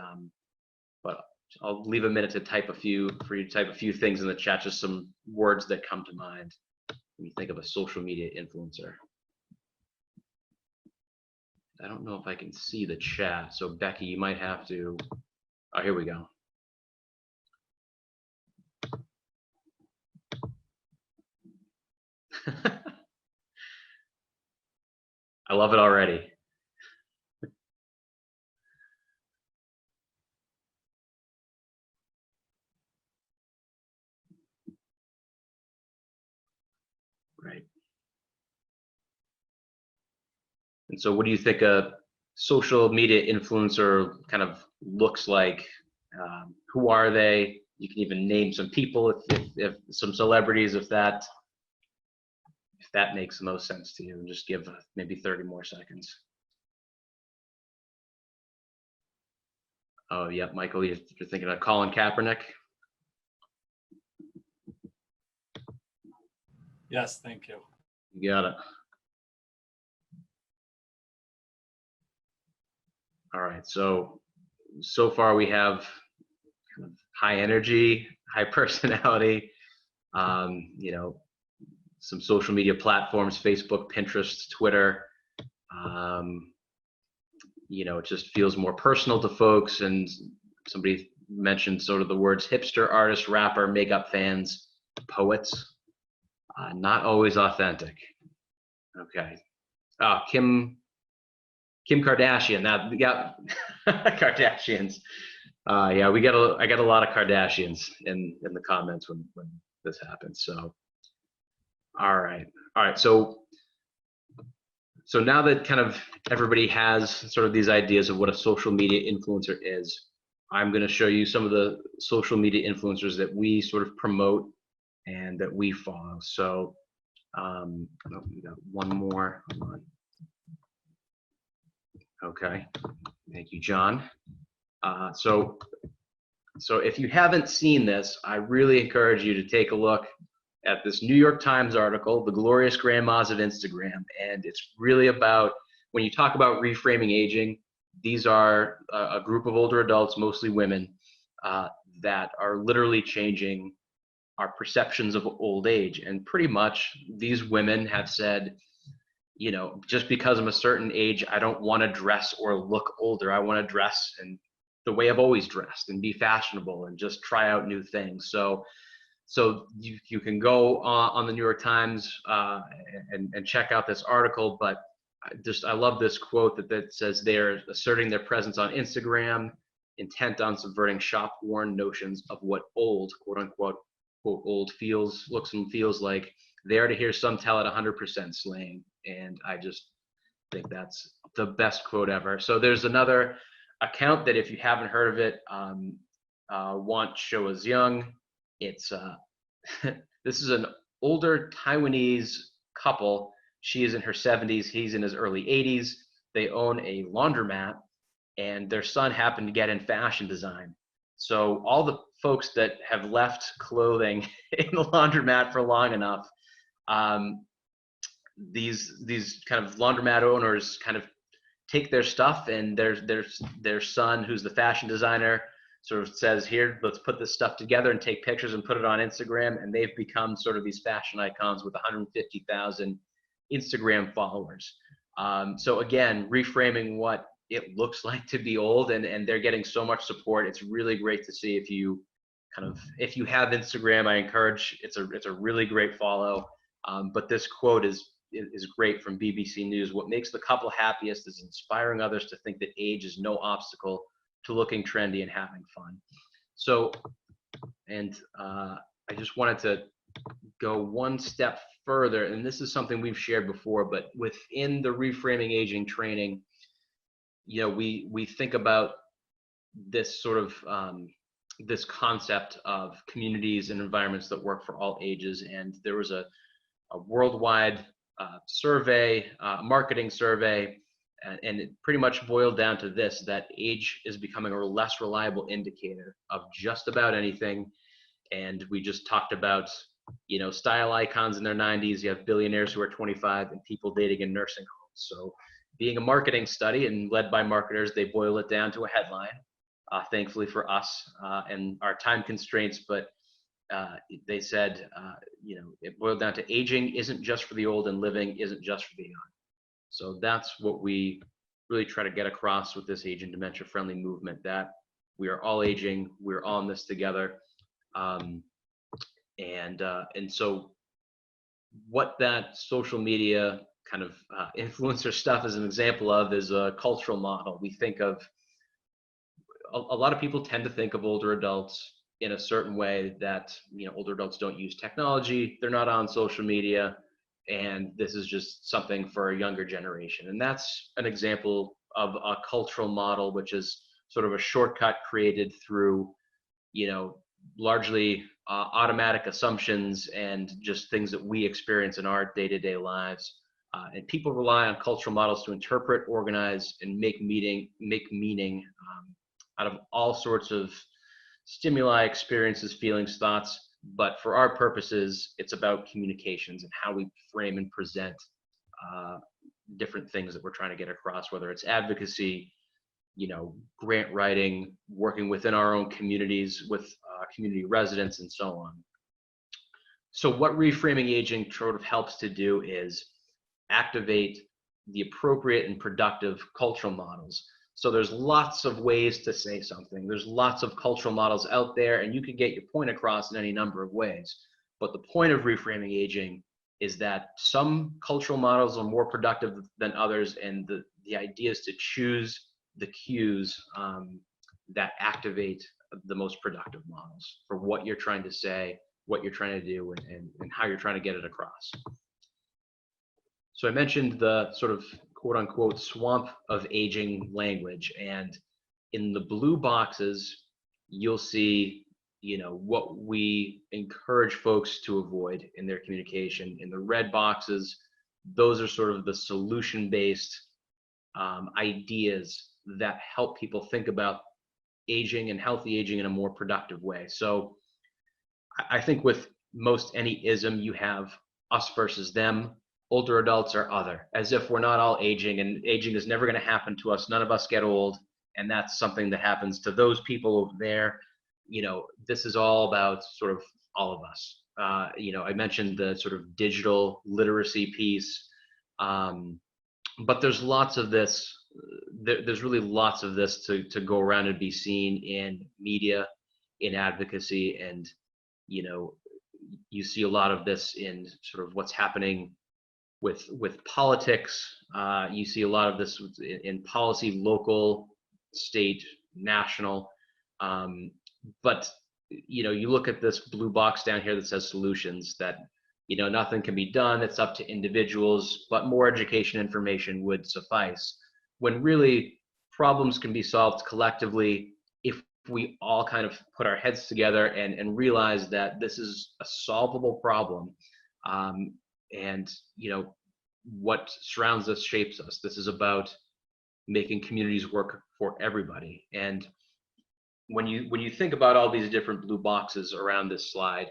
I'll leave a minute to type a few, for you to type a few things in the chat, just some words that come to mind when you think of a social media influencer. I don't know if I can see the chat, so Becky, you might have to, oh, here we go. I love it already. Right. And so what do you think a social media influencer kind of looks like? Who are they? You can even name some people, if some celebrities, if that makes the most sense to you, and just give maybe 30 more seconds. Oh, yeah, Michael, you're thinking of Colin Kaepernick? Yes, thank you. You got it. All right, so far we have kind of high energy, high personality, you know, some social media platforms, Facebook, Pinterest, Twitter. You know, it just feels more personal to folks. And somebody mentioned sort of the words hipster, artist, rapper, makeup fans, poets. Not always authentic. Okay. Kim Kardashian. Now, yeah, Kardashians. Yeah, I got a lot of Kardashians in the comments when this happens. So, all right. So now that kind of everybody has sort of these ideas of what a social media influencer is, I'm going to show you some of the social media influencers that we sort of promote and that we follow. So, we got one more. Hold on. Okay, thank you, John. So if you haven't seen this, I really encourage you to take a look. at this New York Times article, The Glorious Grandmas of Instagram. And it's really about, when you talk about reframing aging, these are a group of older adults, mostly women, that are literally changing our perceptions of old age. And pretty much these women have said, you know, just because I'm a certain age, I don't want to dress or look older. I want to dress in the way I've always dressed and be fashionable and just try out new things. So you can go on the New York Times and check out this article, but I love this quote that says they're asserting their presence on Instagram, intent on subverting shop-worn notions of what old, quote unquote, quote, old looks and feels like. They are, to hear some tell it, 100% slaying. And I just think that's the best quote ever. So there's another account that, if you haven't heard of it, want Showas Young. It's this is an older Taiwanese couple. She is in her 70s, he's in his early 80s. They own a laundromat, and their son happened to get in fashion design. So all the folks that have left clothing in the laundromat for long enough, these kind of laundromat owners kind of take their stuff, and their son, who's the fashion designer, sort of says, here, let's put this stuff together and take pictures and put it on Instagram. And they've become sort of these fashion icons with 150,000 Instagram followers. So again, reframing what it looks like to be old, and they're getting so much support. It's really great to see. If you have Instagram, I encourage, it's a really great follow. But this quote is great from BBC News. What makes the couple happiest is inspiring others to think that age is no obstacle to looking trendy and having fun. So, and I just wanted to go one step further, and this is something we've shared before, but within the Reframing Aging training, you know, we think about this sort of this concept of communities and environments that work for all ages. And there was a worldwide survey, marketing survey, and it pretty much boiled down to this: that age is becoming a less reliable indicator of just about anything. And we just talked about, you know, style icons in their 90s. You have billionaires who are 25 and people dating in nursing homes. So being a marketing study and led by marketers, they boil it down to a headline, thankfully for us and our time constraints. But they said, you know, it boiled down to aging isn't just for the old and living isn't just for the young. So that's what we really try to get across with this age and dementia friendly movement, that we are all aging, we're all in this together. And so what that social media kind of influencer stuff is an example of is a cultural model. We think of, a lot of people tend to think of older adults in a certain way, that, you know, older adults don't use technology, they're not on social media, and this is just something for a younger generation. And that's an example of a cultural model, which is sort of a shortcut created through, you know, largely automatic assumptions and just things that we experience in our day-to-day lives. And people rely on cultural models to interpret, organize, and make meaning out of all sorts of stimuli, experiences, feelings, thoughts. But for our purposes, it's about communications and how we frame and present different things that we're trying to get across, whether it's advocacy, you know, grant writing, working within our own communities with community residents, and so on. So what Reframing Aging sort of helps to do is activate the appropriate and productive cultural models. So there's lots of ways to say something. There's lots of cultural models out there, and you can get your point across in any number of ways. But the point of Reframing Aging is that some cultural models are more productive than others, and the idea is to choose the cues that activate the most productive models for what you're trying to say, what you're trying to do, and how you're trying to get it across. So I mentioned the sort of quote unquote swamp of aging language, and in the blue boxes, you'll see, you know, what we encourage folks to avoid in their communication. In the red boxes, those are sort of the solution-based ideas that help people think about aging and healthy aging in a more productive way. So I think with most any ism, you have us versus them, older adults are other, as if we're not all aging, and aging is never going to happen to us. None of us get old, and that's something that happens to those people over there. You know, this is all about sort of all of us. You know, I mentioned the sort of digital literacy piece, but there's lots of this. There's really lots of this to go around and be seen in media, in advocacy, and you know, you see a lot of this in sort of what's happening with politics. You see a lot of this in policy, local, state, national. But you know, you look at this blue box down here that says solutions, that you know, nothing can be done, it's up to individuals, but more education information would suffice, when really problems can be solved collectively if we all kind of put our heads together and realize that this is a solvable problem. And you know, what surrounds us shapes us. This is about making communities work for everybody. And when you think about all these different blue boxes around this slide,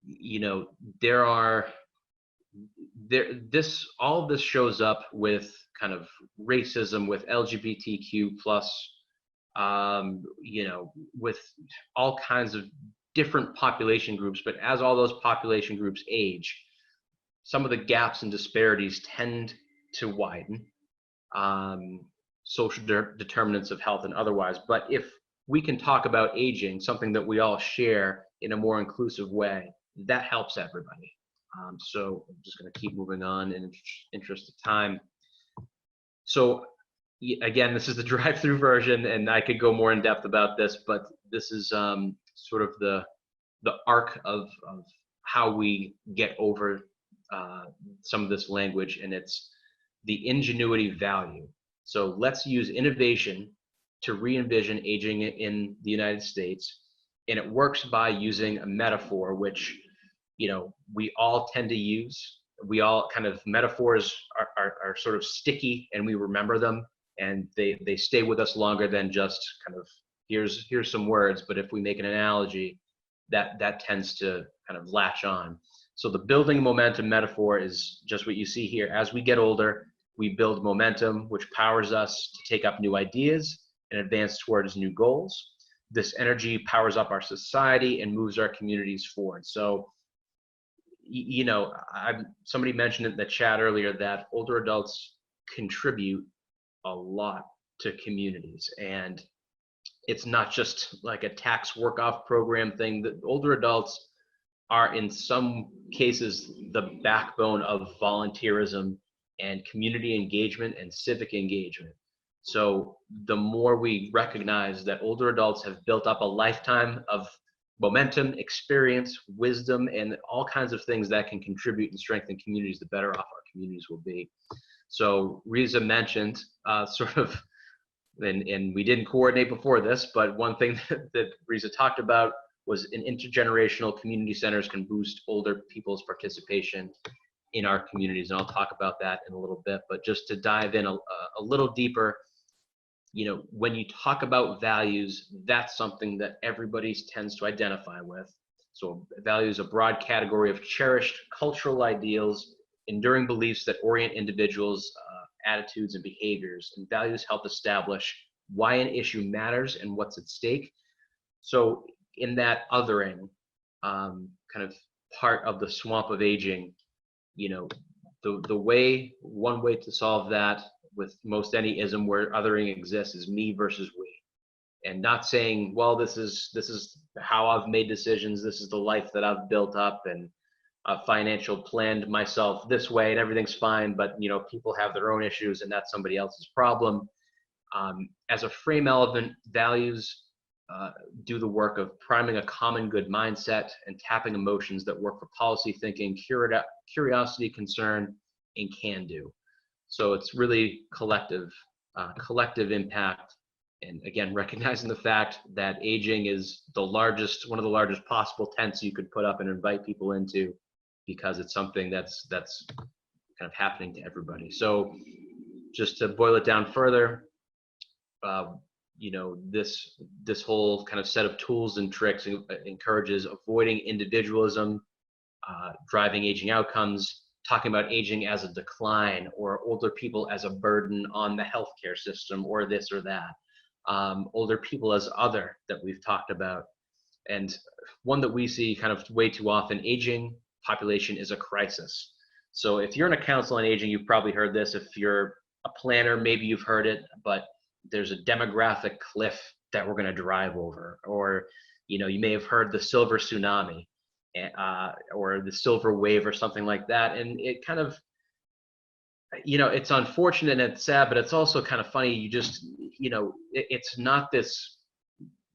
you know, all of this shows up with kind of racism, with LGBTQ plus, you know, with all kinds of different population groups. But as all those population groups age, some of the gaps and disparities tend to widen, social determinants of health and otherwise. But if we can talk about aging, something that we all share, in a more inclusive way, that helps everybody. So I'm just going to keep moving on in interest of time. So again, this is the drive-through version, and I could go more in depth about this, but this is sort of the arc of how we get over some of this language, and it's the ingenuity value. So let's use innovation to re-envision aging in the United States, and it works by using a metaphor, which, you know, we all tend to use. We all kind of, metaphors are sort of sticky, and we remember them, and they stay with us longer than just kind of here's some words. But if we make an analogy, that tends to kind of latch on. So the building momentum metaphor is just what you see here. As we get older, we build momentum, which powers us to take up new ideas and advance towards new goals. This energy powers up our society and moves our communities forward. So, you know, somebody mentioned in the chat earlier that older adults contribute a lot to communities, and it's not just like a tax work-off program thing. The older adults are in some cases the backbone of volunteerism and community engagement and civic engagement. So the more we recognize that older adults have built up a lifetime of momentum, experience, wisdom, and all kinds of things that can contribute and strengthen communities, the better off our communities will be. So Riza mentioned sort of, and we didn't coordinate before this, but one thing that Riza talked about was in intergenerational community centers can boost older people's participation in our communities. And I'll talk about that in a little bit, but just to dive in a little deeper, you know, when you talk about values, that's something that everybody tends to identify with. So values, a broad category of cherished cultural ideals, enduring beliefs that orient individuals' attitudes and behaviors, and values help establish why an issue matters and what's at stake. So in that othering kind of part of the swamp of aging, you know, one way to solve that with most any ism where othering exists is me versus we, and not saying, well, this is how I've made decisions, this is the life that I've built up, and financial planned myself this way and everything's fine, but you know, people have their own issues and that's somebody else's problem. As a frame element, values do the work of priming a common good mindset and tapping emotions that work for policy thinking, curiosity, concern, and can do. So it's really collective impact. And again, recognizing the fact that aging is one of the largest possible tents you could put up and invite people into, because it's something that's kind of happening to everybody. So just to boil it down further, this whole kind of set of tools and tricks encourages avoiding individualism, driving aging outcomes, talking about aging as a decline or older people as a burden on the healthcare system or this or that. Older people as other that we've talked about. And one that we see kind of way too often, aging population is a crisis. So if you're in a council on aging, you've probably heard this. If you're a planner, maybe you've heard it, but there's a demographic cliff that we're going to drive over. Or, you may have heard the silver tsunami or the silver wave or something like that. And it kind of, it's unfortunate and it's sad, but it's also kind of funny. You just, it's not this,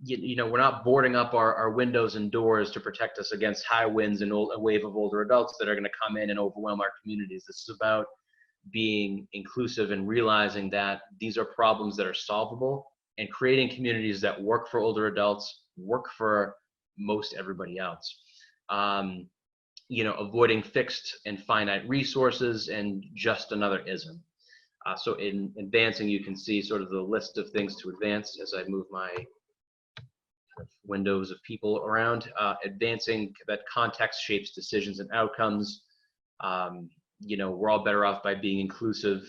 we're not boarding up our windows and doors to protect us against high winds and a wave of older adults that are going to come in and overwhelm our communities. This is about being inclusive and realizing that these are problems that are solvable, and creating communities that work for older adults, work for most everybody else. Avoiding fixed and finite resources and just another ism. So in advancing, you can see sort of the list of things to advance as I move my windows of people around. Advancing that context shapes decisions and outcomes. We're all better off by being inclusive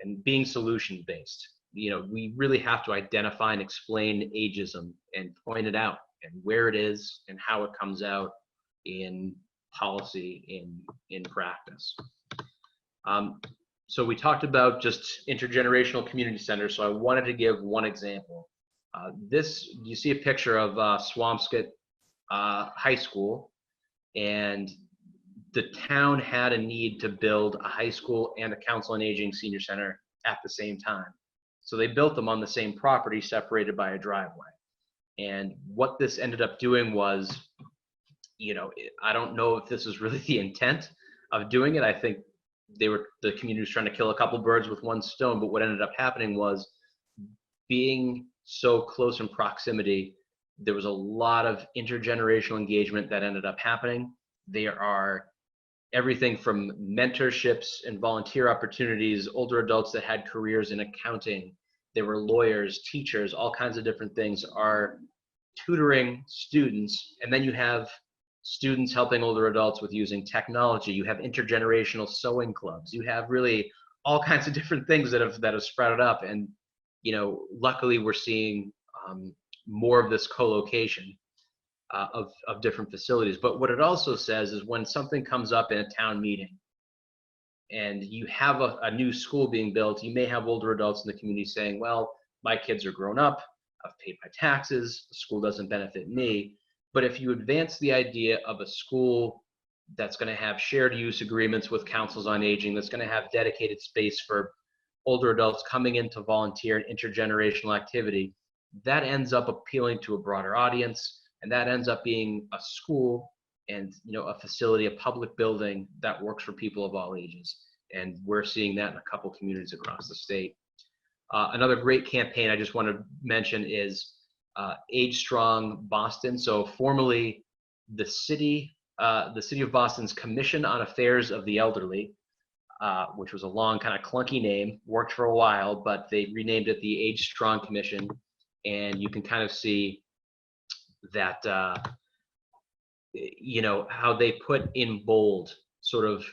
and being solution-based. We really have to identify and explain ageism and point it out and where it is and how it comes out in policy, in practice. So we talked about just intergenerational community centers. So I wanted to give one example. You see a picture of Swampscott High School, and the town had a need to build a high school and a council on aging senior center at the same time. So they built them on the same property, separated by a driveway. And what this ended up doing was, I don't know if this is really the intent of doing it. I think the community was trying to kill a couple birds with one stone, but what ended up happening was, being so close in proximity, there was a lot of intergenerational engagement that ended up happening. There are everything from mentorships and volunteer opportunities, older adults that had careers in accounting. There were lawyers, teachers, all kinds of different things are tutoring students. And then you have students helping older adults with using technology. You have intergenerational sewing clubs. You have really all kinds of different things that have sprouted up. And, luckily we're seeing more of this co-location of different facilities. But what it also says is, when something comes up in a town meeting and you have a new school being built, you may have older adults in the community saying, well, my kids are grown up, I've paid my taxes, the school doesn't benefit me. But if you advance the idea of a school that's going to have shared use agreements with councils on aging, that's going to have dedicated space for older adults coming in to volunteer in intergenerational activity, that ends up appealing to a broader audience. And that ends up being a school and a facility, a public building that works for people of all ages. And we're seeing that in a couple communities across the state. Another great campaign I just want to mention is Age Strong Boston. So formerly the city of Boston's Commission on Affairs of the Elderly, which was a long kind of clunky name, worked for a while, but they renamed it the Age Strong Commission. And you can kind of see that, how they put in bold sort of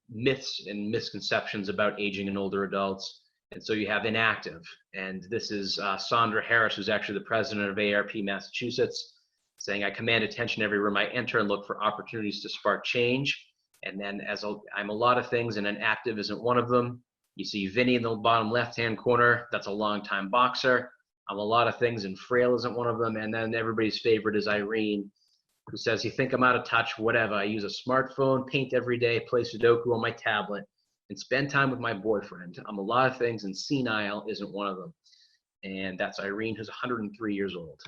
myths and misconceptions about aging and older adults. And so you have inactive, and this is Sandra Harris, who's actually the president of ARP Massachusetts, saying, I command attention every room I enter and look for opportunities to spark change. And then I'm a lot of things, and an active isn't one of them. You see Vinny in the bottom left-hand corner, that's a longtime boxer. I'm a lot of things, and frail isn't one of them. And then everybody's favorite is Irene, who says, you think I'm out of touch, whatever. I use a smartphone, paint every day, play Sudoku on my tablet, and spend time with my boyfriend. I'm a lot of things, and senile isn't one of them. And that's Irene, who's 103 years old.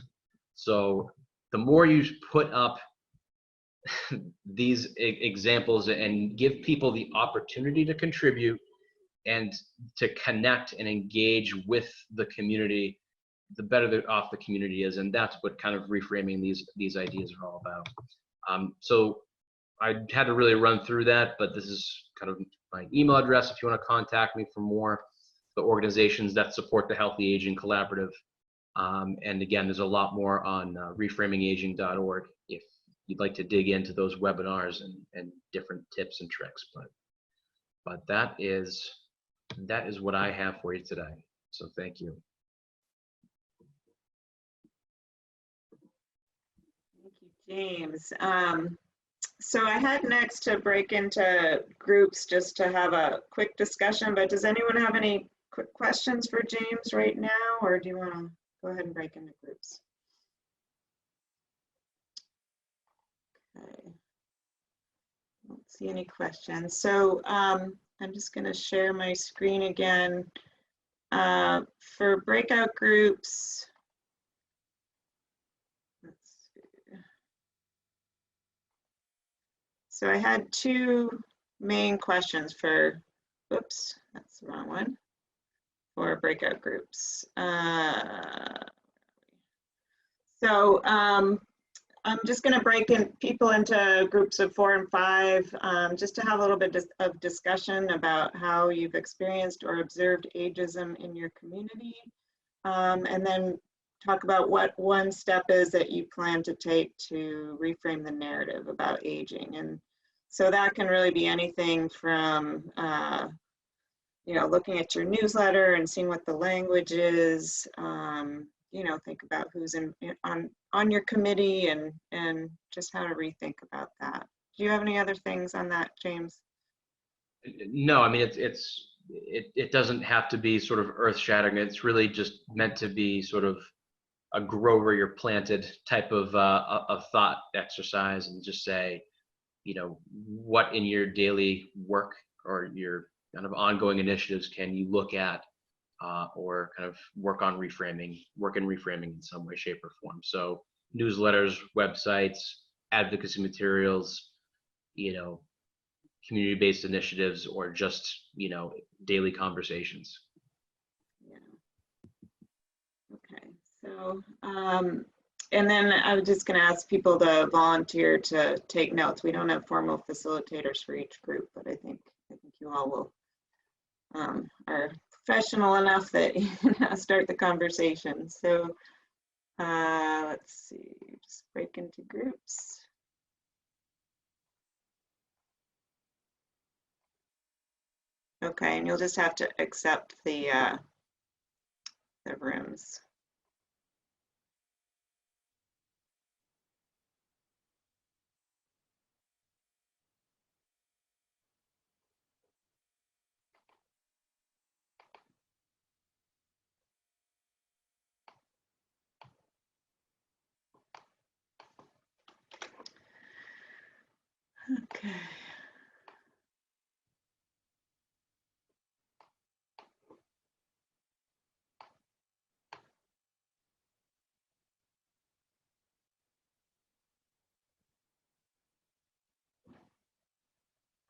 So the more you put up these examples and give people the opportunity to contribute and to connect and engage with the community, the better off the community is. And that's what kind of reframing these ideas are all about. So I had to really run through that, but this is kind of my email address if you want to contact me for more. The organizations that support the Healthy Aging Collaborative And again, there's a lot more on reframingaging.org if you'd like to dig into those webinars and different tips and tricks. But that is what I have for you today. So thank you. Thank you, James. So I had next to break into groups just to have a quick discussion, but does anyone have any quick questions for James right now, or do you want to go ahead and break into groups? Okay. Don't see any questions. So I'm just going to share my screen again. For breakout groups, let's see. So I had two main questions for, oops, that's the wrong one, for breakout groups. So I'm just going to break in people into groups of 4 and 5, just to have a little bit of discussion about how you've experienced or observed ageism in your community, and then talk about what one step is that you plan to take to reframe the narrative about aging. And so that can really be anything from you know, looking at your newsletter and seeing what the language is, you know, think about who's on your committee and just how to rethink about that. Do you have any other things on that, James? No, I mean, it doesn't have to be sort of earth shattering. It's really just meant to be sort of a grow where you're planted type of thought exercise, and just say, you know, what in your daily work or your kind of ongoing initiatives can you look at or kind of work in reframing in some way, shape, or form. So newsletters, websites, advocacy materials, you know, community-based initiatives, or just, you know, daily conversations. Yeah. Okay. So, and then I was just going to ask people to volunteer to take notes. We don't have formal facilitators for each group, but I think you all will are professional enough that you can start the conversation. So let's see, just break into groups. Okay, and you'll just have to accept the rooms. Okay.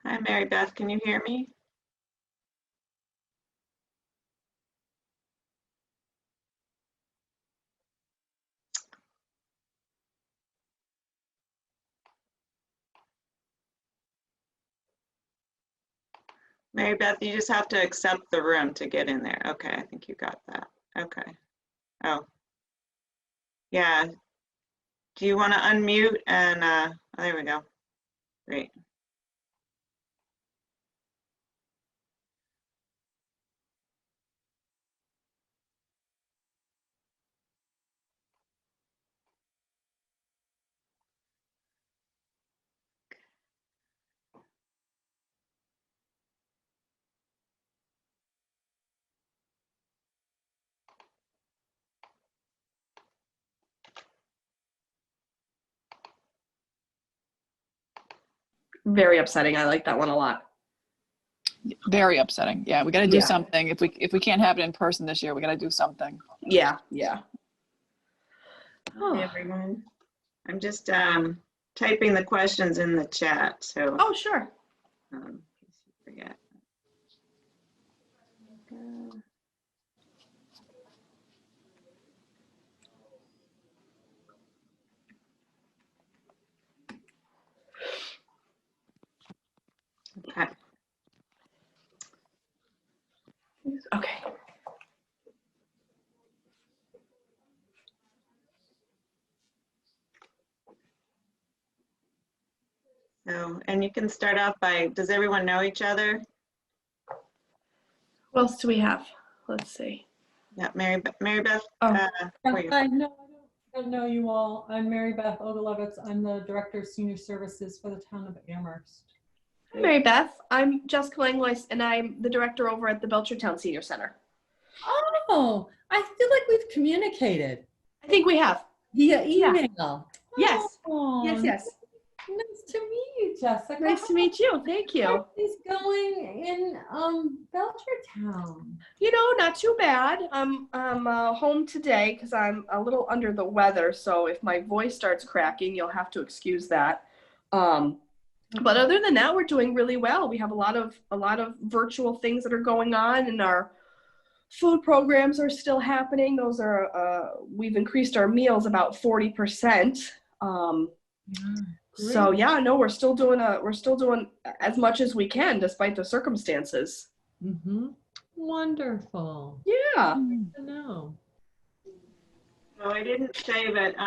Hi, Mary Beth, can you hear me? Mary Beth, you just have to accept the room to get in there. Okay, I think you got that. Okay. Oh, yeah. Do you want to unmute and, oh, there we go. Great. Very upsetting. I like that one a lot. Very upsetting. Yeah, we got to do Yeah. something. If we can't have it in person this year, we got to do something. Yeah, yeah. Hi, everyone. I'm just typing the questions in the chat, so. Oh, sure. In case you forget. Okay. Okay. And you can start off by, does everyone know each other? Who else do we have? Let's see. Yeah, Mary Beth. Oh. where you- I don't know you all. I'm Mary Beth Ogilevitz. I'm the Director of Senior Services for the town of Amherst. Hi, Mary Beth. I'm Jessica Langlois, and I'm the director over at the Belchertown Senior Center. Oh, I feel like we've communicated I think we have. via Yeah. email. Yes. Oh, Yes. Nice to meet you, Jessica. Nice to meet you. Thank you. How is going in Belchertown? You know, not too bad. I'm home today because I'm a little under the weather. So if my voice starts cracking, you'll have to excuse that. But other than that, we're doing really well. We have a lot of virtual things that are going on, and our food programs are still happening. Those are we've increased our meals about 40%. So yeah, no, we're still doing as much as we can despite the circumstances. Mm-hmm. Wonderful. Yeah. Good to know. Oh, I didn't say, but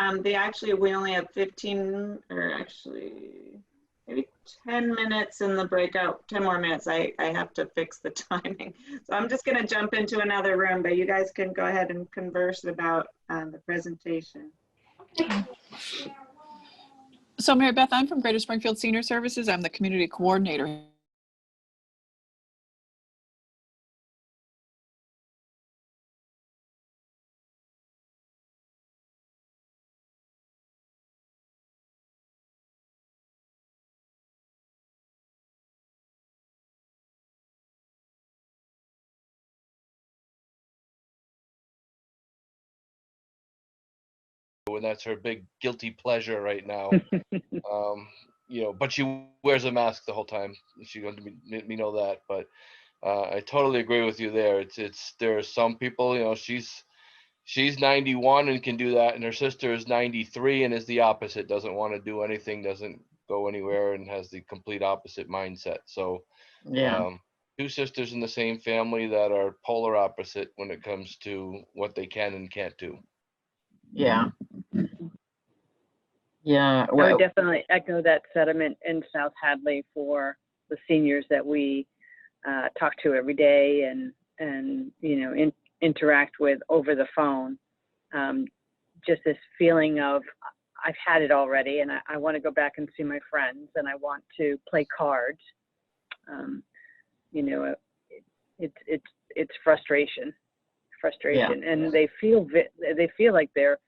we only have 15, or actually maybe 10 minutes in the breakout, 10 more minutes. I have to fix the timing. So I'm just gonna jump into another room, but you guys can go ahead and converse about the presentation. So Mary Beth, I'm from Greater Springfield Senior Services. I'm the community coordinator. And that's her big guilty pleasure right now. But she wears a mask the whole time. She going to let me know that. But I totally agree with you there. There are some people, she's 91 and can do that, and her sister is 93 and is the opposite. Doesn't want to do anything, doesn't go anywhere, and has the complete opposite mindset. So Yeah. Two sisters in the same family that are polar opposite when it comes to what they can and can't do. Yeah. Yeah. I Well, would definitely echo that sentiment in South Hadley for the seniors that we talk to every day and interact with over the phone. Just this feeling of I've had it already, and I want to go back and see my friends, and I want to play cards. It's frustration, and they feel like they're,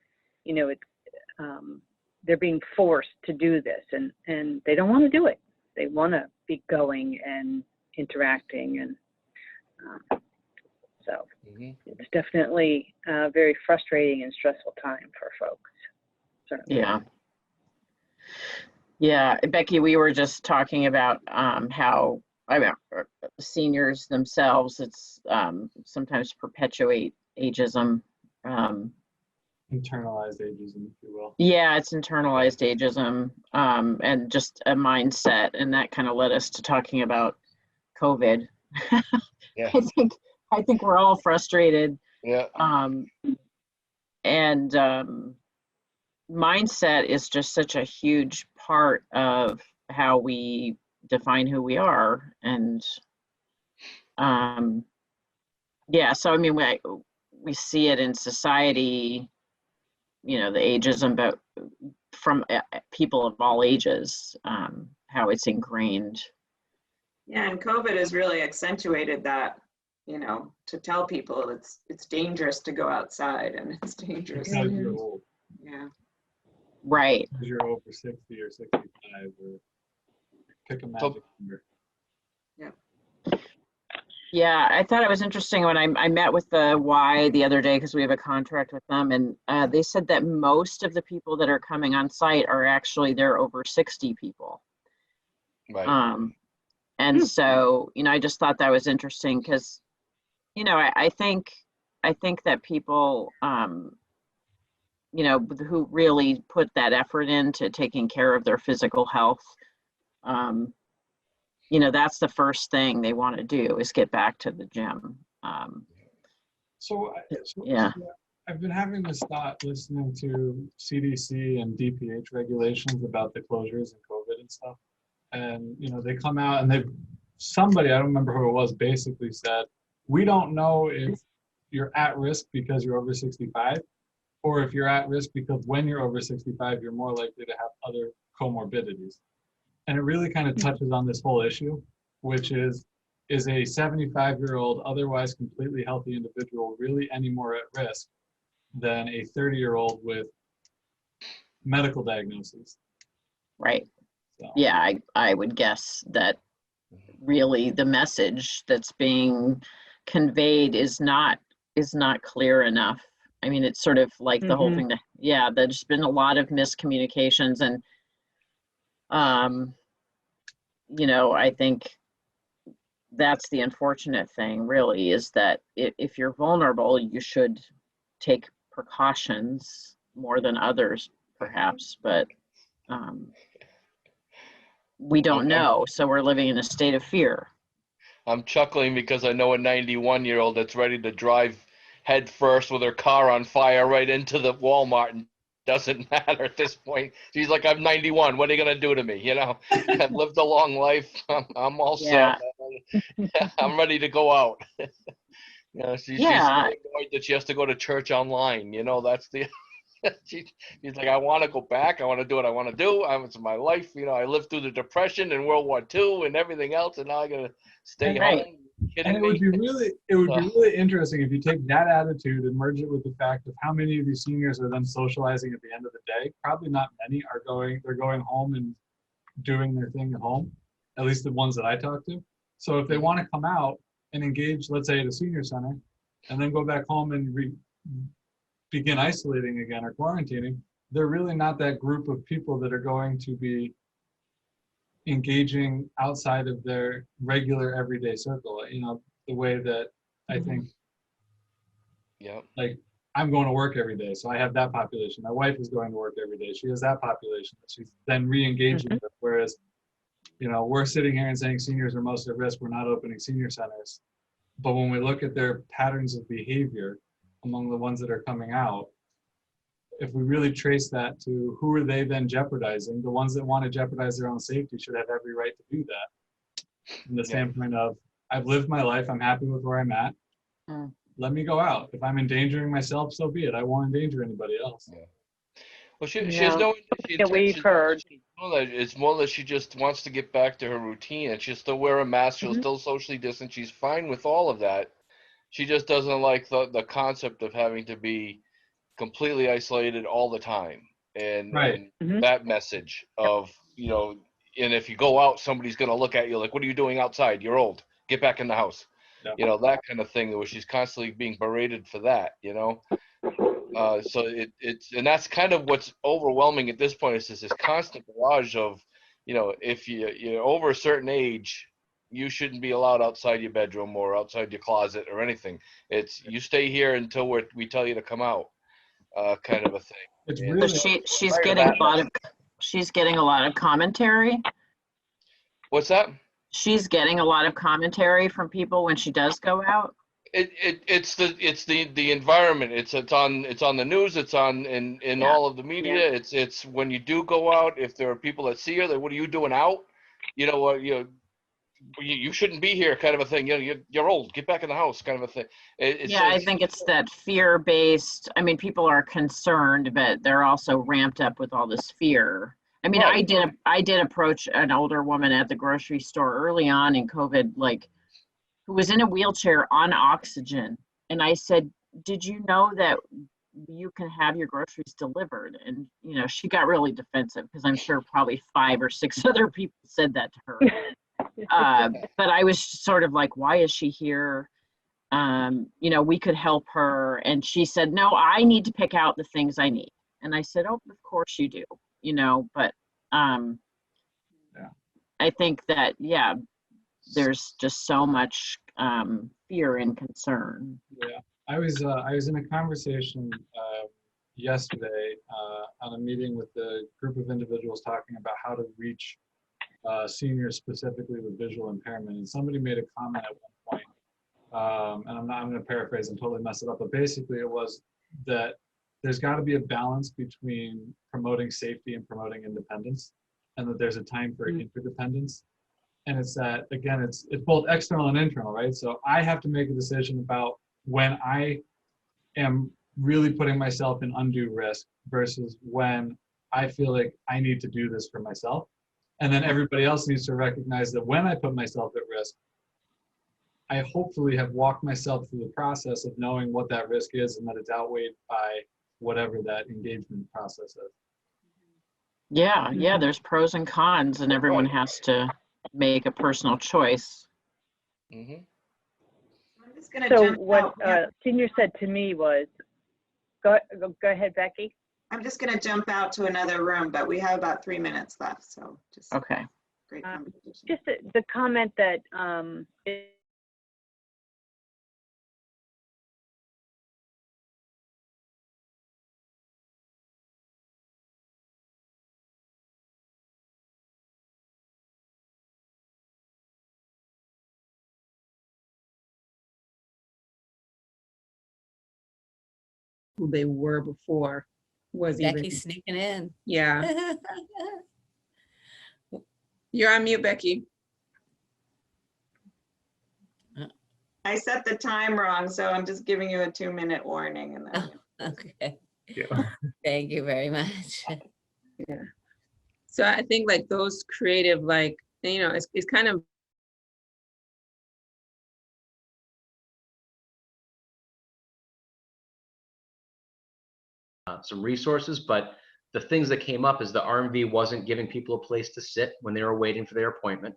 they're being forced to do this, and they don't want to do it. They want to be going and interacting, and so it's definitely a very frustrating and stressful time for folks. Certainly. Yeah, Becky, we were just talking about how seniors themselves, it's sometimes perpetuate ageism. Internalized ageism, if you will. Yeah, it's internalized ageism, and just a mindset, and that kind of led us to talking about COVID. Yeah. I think we're all frustrated. Yeah. And mindset is just such a huge part of how we define who we are, and so I mean we see it in society, the ageism, but from people of all ages, how it's ingrained. Yeah, and COVID has really accentuated that, to tell people it's dangerous to go outside, and it's dangerous. Because you're old. Yeah. Right. Because you're over 60 or 65 or pick a magic number. Yeah. Yeah, I thought it was interesting when I met with the Y the other day, because we have a contract with them, and they said that most of the people that are coming on site are actually they're over 60 people. Right. And so, I just thought that was interesting because, I think that people, who really put that effort into taking care of their physical health, that's the first thing they want to do is get back to the gym. So yeah. I've been having this thought listening to CDC and DPH regulations about the closures and COVID and stuff. and they come out and somebody, I don't remember who it was, basically said, we don't know if you're at risk because you're over 65, or if you're at risk because when you're over 65, you're more likely to have other comorbidities. And it really kind of touches on this whole issue, which is a 75-year-old, otherwise completely healthy individual really any more at risk than a 30-year-old with medical diagnoses? Right. So. Yeah, I would guess that really the message that's being conveyed is not clear enough. I mean, it's sort of like the whole thing that, yeah, there's been a lot of miscommunications, and I think that's the unfortunate thing, really, is that if you're vulnerable, you should take precautions more than others, perhaps, but we don't know, so we're living in a state of fear. I'm chuckling because I know a 91-year-old that's ready to drive head first with her car on fire right into the Walmart, and doesn't matter at this point. She's like, I'm 91. What are you going to do to me? I've lived a long life. I'm all set. I'm ready to go out. She's annoyed that she has to go to church online. That's the... she's like, I want to go back. I want to do what I want to do. It's my life. I lived through the Depression and World War II and everything else, and now I got to stay home. And it would be really interesting if you take that attitude and merge it with the fact of how many of these seniors are then socializing at the end of the day. Probably not many are they're going home and doing their thing at home, at least the ones that I talk to. So if they want to come out and engage, let's say at a senior center, and then go back home and begin isolating again or quarantining, they're really not that group of people that are going to be engaging outside of their regular everyday circle. The way that I think, like, I'm going to work every day, so I have that population. My wife is going to work every day. She has that population that she's then re-engaging with. Whereas, we're sitting here and saying seniors are most at risk. We're not opening senior centers. But when we look at their patterns of behavior among the ones that are coming out, if we really trace that to who are they then jeopardizing, the ones that want to jeopardize their own safety should have every right to do that. From the standpoint of, I've lived my life, I'm happy with where I'm at. Let me go out. If I'm endangering myself, so be it. I won't endanger anybody else. Well, she has no intention. We've heard. It's more that she just wants to get back to her routine, and she'll still wear a mask. She'll still socially distance. She's fine with all of that. She just doesn't like the concept of having to be completely isolated all the time. And that message of, and if you go out, somebody's going to look at you like, what are you doing outside? You're old. Get back in the house. That kind of thing, where she's constantly being berated for that, So it's, and that's kind of what's overwhelming at this point, is this constant barrage of, if you're over a certain age, you shouldn't be allowed outside your bedroom or outside your closet or anything. It's, you stay here until we tell you to come out, kind of a thing. It's And really, she's getting a lot of commentary. What's that? She's getting a lot of commentary from people when she does go out. It's the environment. It's on the news. It's on in all of the media. It's when you do go out. If there are people that see her, what are you doing out? You shouldn't be here, kind of a thing. You're old. Get back in the house, kind of a thing. I think it's that fear-based. I mean, people are concerned, but they're also ramped up with all this fear. I mean, I did approach an older woman at the grocery store early on in COVID, who was in a wheelchair on oxygen. And I said, did you know that you can have your groceries delivered? And, she got really defensive, because I'm sure probably 5 or 6 other people said that to her. But I was sort of like, why is she here? We could help her. And she said, no, I need to pick out the things I need. And I said, oh, of course you do, but I think that, there's just so much fear and concern. I was in a conversation yesterday on a meeting with a group of individuals talking about how to reach seniors specifically with visual impairment, and somebody made a comment at one point, and I'm going to paraphrase and totally mess it up, but basically it was that there's got to be a balance between promoting safety and promoting independence. and that there's a time for interdependence. And it's that, again, it's both external and internal, right? So I have to make a decision about when I am really putting myself in undue risk versus when I feel like I need to do this for myself. And then everybody else needs to recognize that when I put myself at risk, I hopefully have walked myself through the process of knowing what that risk is and that it's outweighed by whatever that engagement process is. Yeah, yeah, there's pros and cons, and everyone has to make a personal choice. I'm just gonna So jump what out. Senior said to me was, go ahead, Becky. I'm just gonna jump out to another room, but we have about 3 minutes left, so just Okay. great conversation. Just the comment that Who they were before was even, Becky sneaking in. yeah. You're on mute, Becky. I set the time wrong, so I'm just giving you a 2-minute warning. And then Okay. Yeah. Thank you very much. Yeah. So I think like those creative, like, you know, it's kind of some resources, but the things that came up is the RMV wasn't giving people a place to sit when they were waiting for their appointment.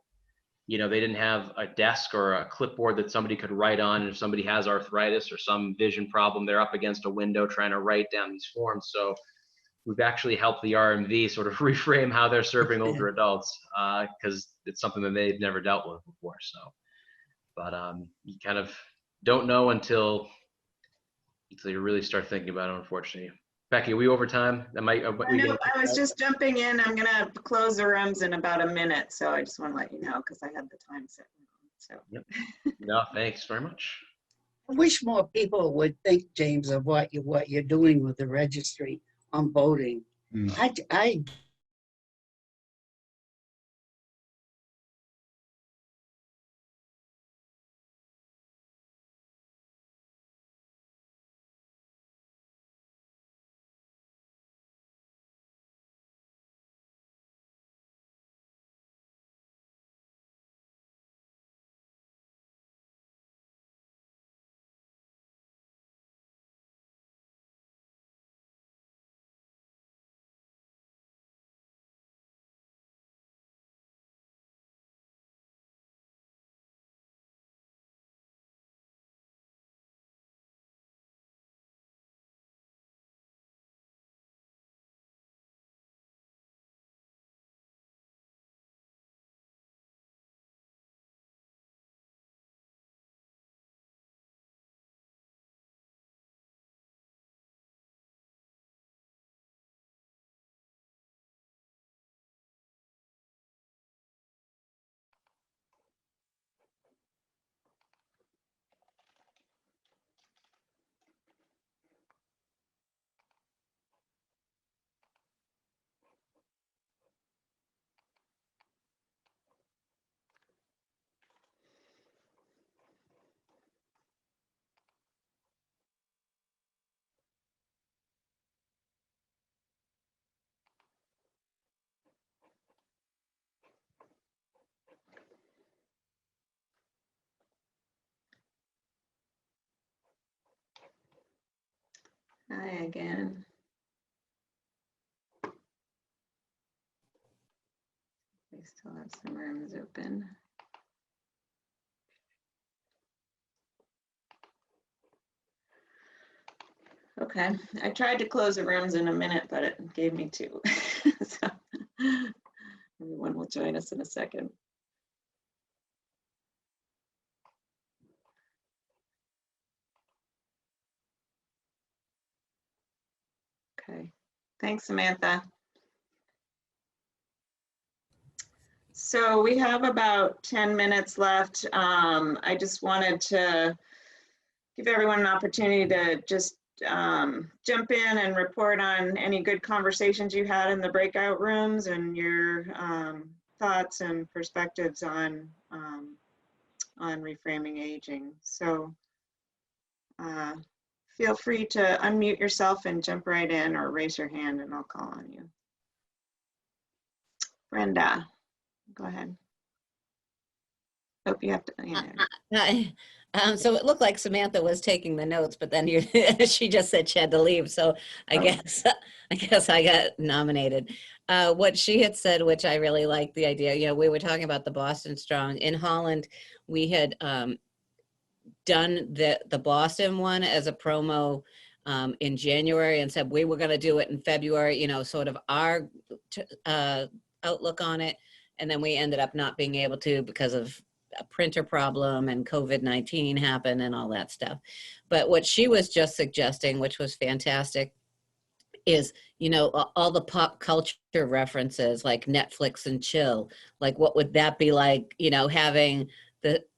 You know, they didn't have a desk or a clipboard that somebody could write on. And if somebody has arthritis or some vision problem, they're up against a window trying to write down these forms. So we've actually helped the RMV sort of reframe how they're serving older adults, because it's something that they've never dealt with before. So, but you kind of don't know until you really start thinking about it, unfortunately. Becky, are we over time? no, I was just jumping in. I'm gonna close the rooms in about a minute, so I just want to let you know because I had the time set. So. Yep. No, thanks very much. I wish more people would think, James, of what you're doing with the registry on voting. I Hi again. We still have some rooms open. Okay, I tried to close the rooms in a minute, but it gave me 2. So everyone will join us in a second. Okay, thanks, Samantha. So we have about 10 minutes left. I just wanted to give everyone an opportunity to just jump in and report on any good conversations you had in the breakout rooms and your thoughts and perspectives on reframing aging. So feel free to unmute yourself and jump right in, or raise your hand and I'll call on you. Brenda, go ahead. Hope you have to. Yeah. So it looked like Samantha was taking the notes, but then she just said she had to leave. So I guess I got nominated. What she had said, which I really liked the idea, you know, we were talking about the Boston Strong. In Holland, we had done the Boston one as a promo in January and said we were going to do it in February, you know, sort of our outlook on it. And then we ended up not being able to because of a printer problem and COVID-19 happened and all that stuff. But what she was just suggesting, which was fantastic, is, you know, all the pop culture references like Netflix and chill. Like, what would that be like, you know, having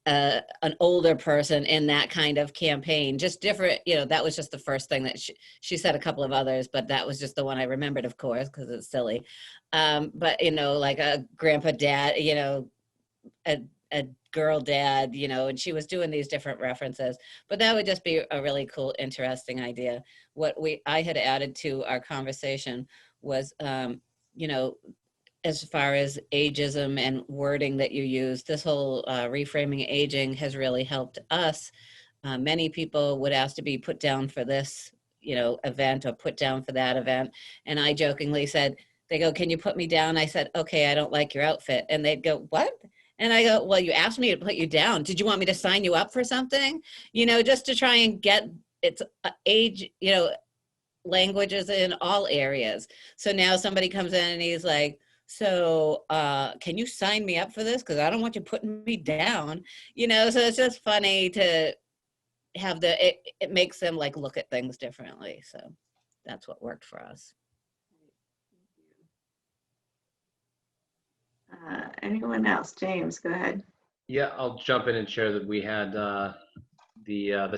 an older person in that kind of campaign? Just different, you know, that was just the first thing that she said a couple of others, but that was just the one I remembered, of course, because it's silly. But, you know, like a grandpa dad, you know, a girl dad, you know, and she was doing these different references, but that would just be a really cool, interesting idea. What I had added to our conversation was, you know, as far as ageism and wording that you use, this whole reframing aging has really helped us. Many people would ask to be put down for this, you know, event or put down for that event. And I jokingly said, they go, "Can you put me down?" I said, "Okay, I don't like your outfit." And they'd go, "What?" And I go, "Well, you asked me to put you down. Did you want me to sign you up for something?" You know, just to try and get its age, you know, languages in all areas. So now somebody comes in and he's like, "So can you sign me up for this? Because I don't want you putting me down." You know, so it's just funny to have it makes them like look at things differently. So that's what worked for us. Anyone else? James, go ahead. Yeah, I'll jump in and share that we had the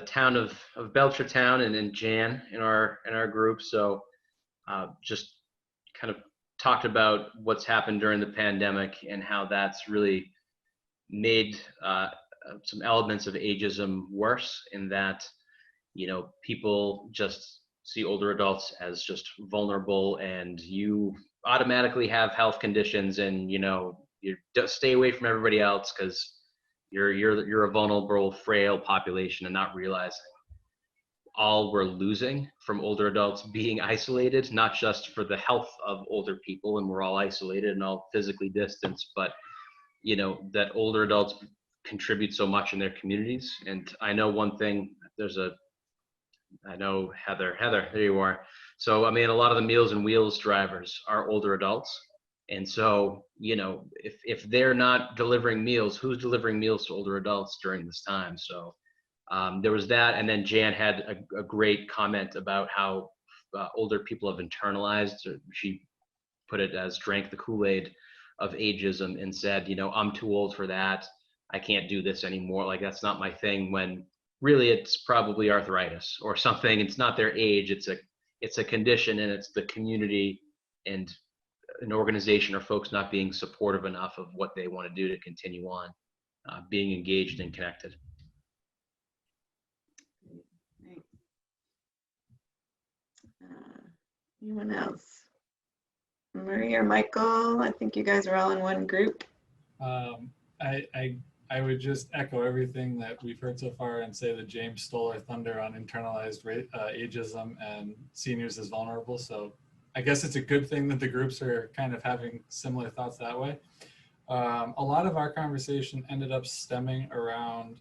town of Belchertown and Jan in our group. So just kind of talked about what's happened during the pandemic and how that's really made some elements of ageism worse, in that, you know, people just see older adults as just vulnerable, and you automatically have health conditions, and, you know, you just stay away from everybody else because you're a vulnerable, frail population, and not realizing all we're losing from older adults being isolated, not just for the health of older people, and we're all isolated and all physically distanced, but, you know, that older adults contribute so much in their communities. And I know one thing, I know Heather, there you are. So, I mean, a lot of the Meals on Wheels drivers are older adults. And so, you know, if they're not delivering meals, who's delivering meals to older adults during this time? So there was that. And then Jan had a great comment about how older people have internalized, she put it as drank the Kool-Aid of ageism, and said, you know, I'm too old for that. I can't do this anymore. Like, that's not my thing, when really it's probably arthritis or something. It's not their age. It's a condition, and it's the community and an organization or folks not being supportive enough of what they want to do to continue on being engaged and connected. Anyone else? Marie or Michael, I think you guys are all in one group. I would just echo everything that we've heard so far and say that James stole our thunder on internalized ageism and seniors as vulnerable. So I guess it's a good thing that the groups are kind of having similar thoughts that way. A lot of our conversation ended up stemming around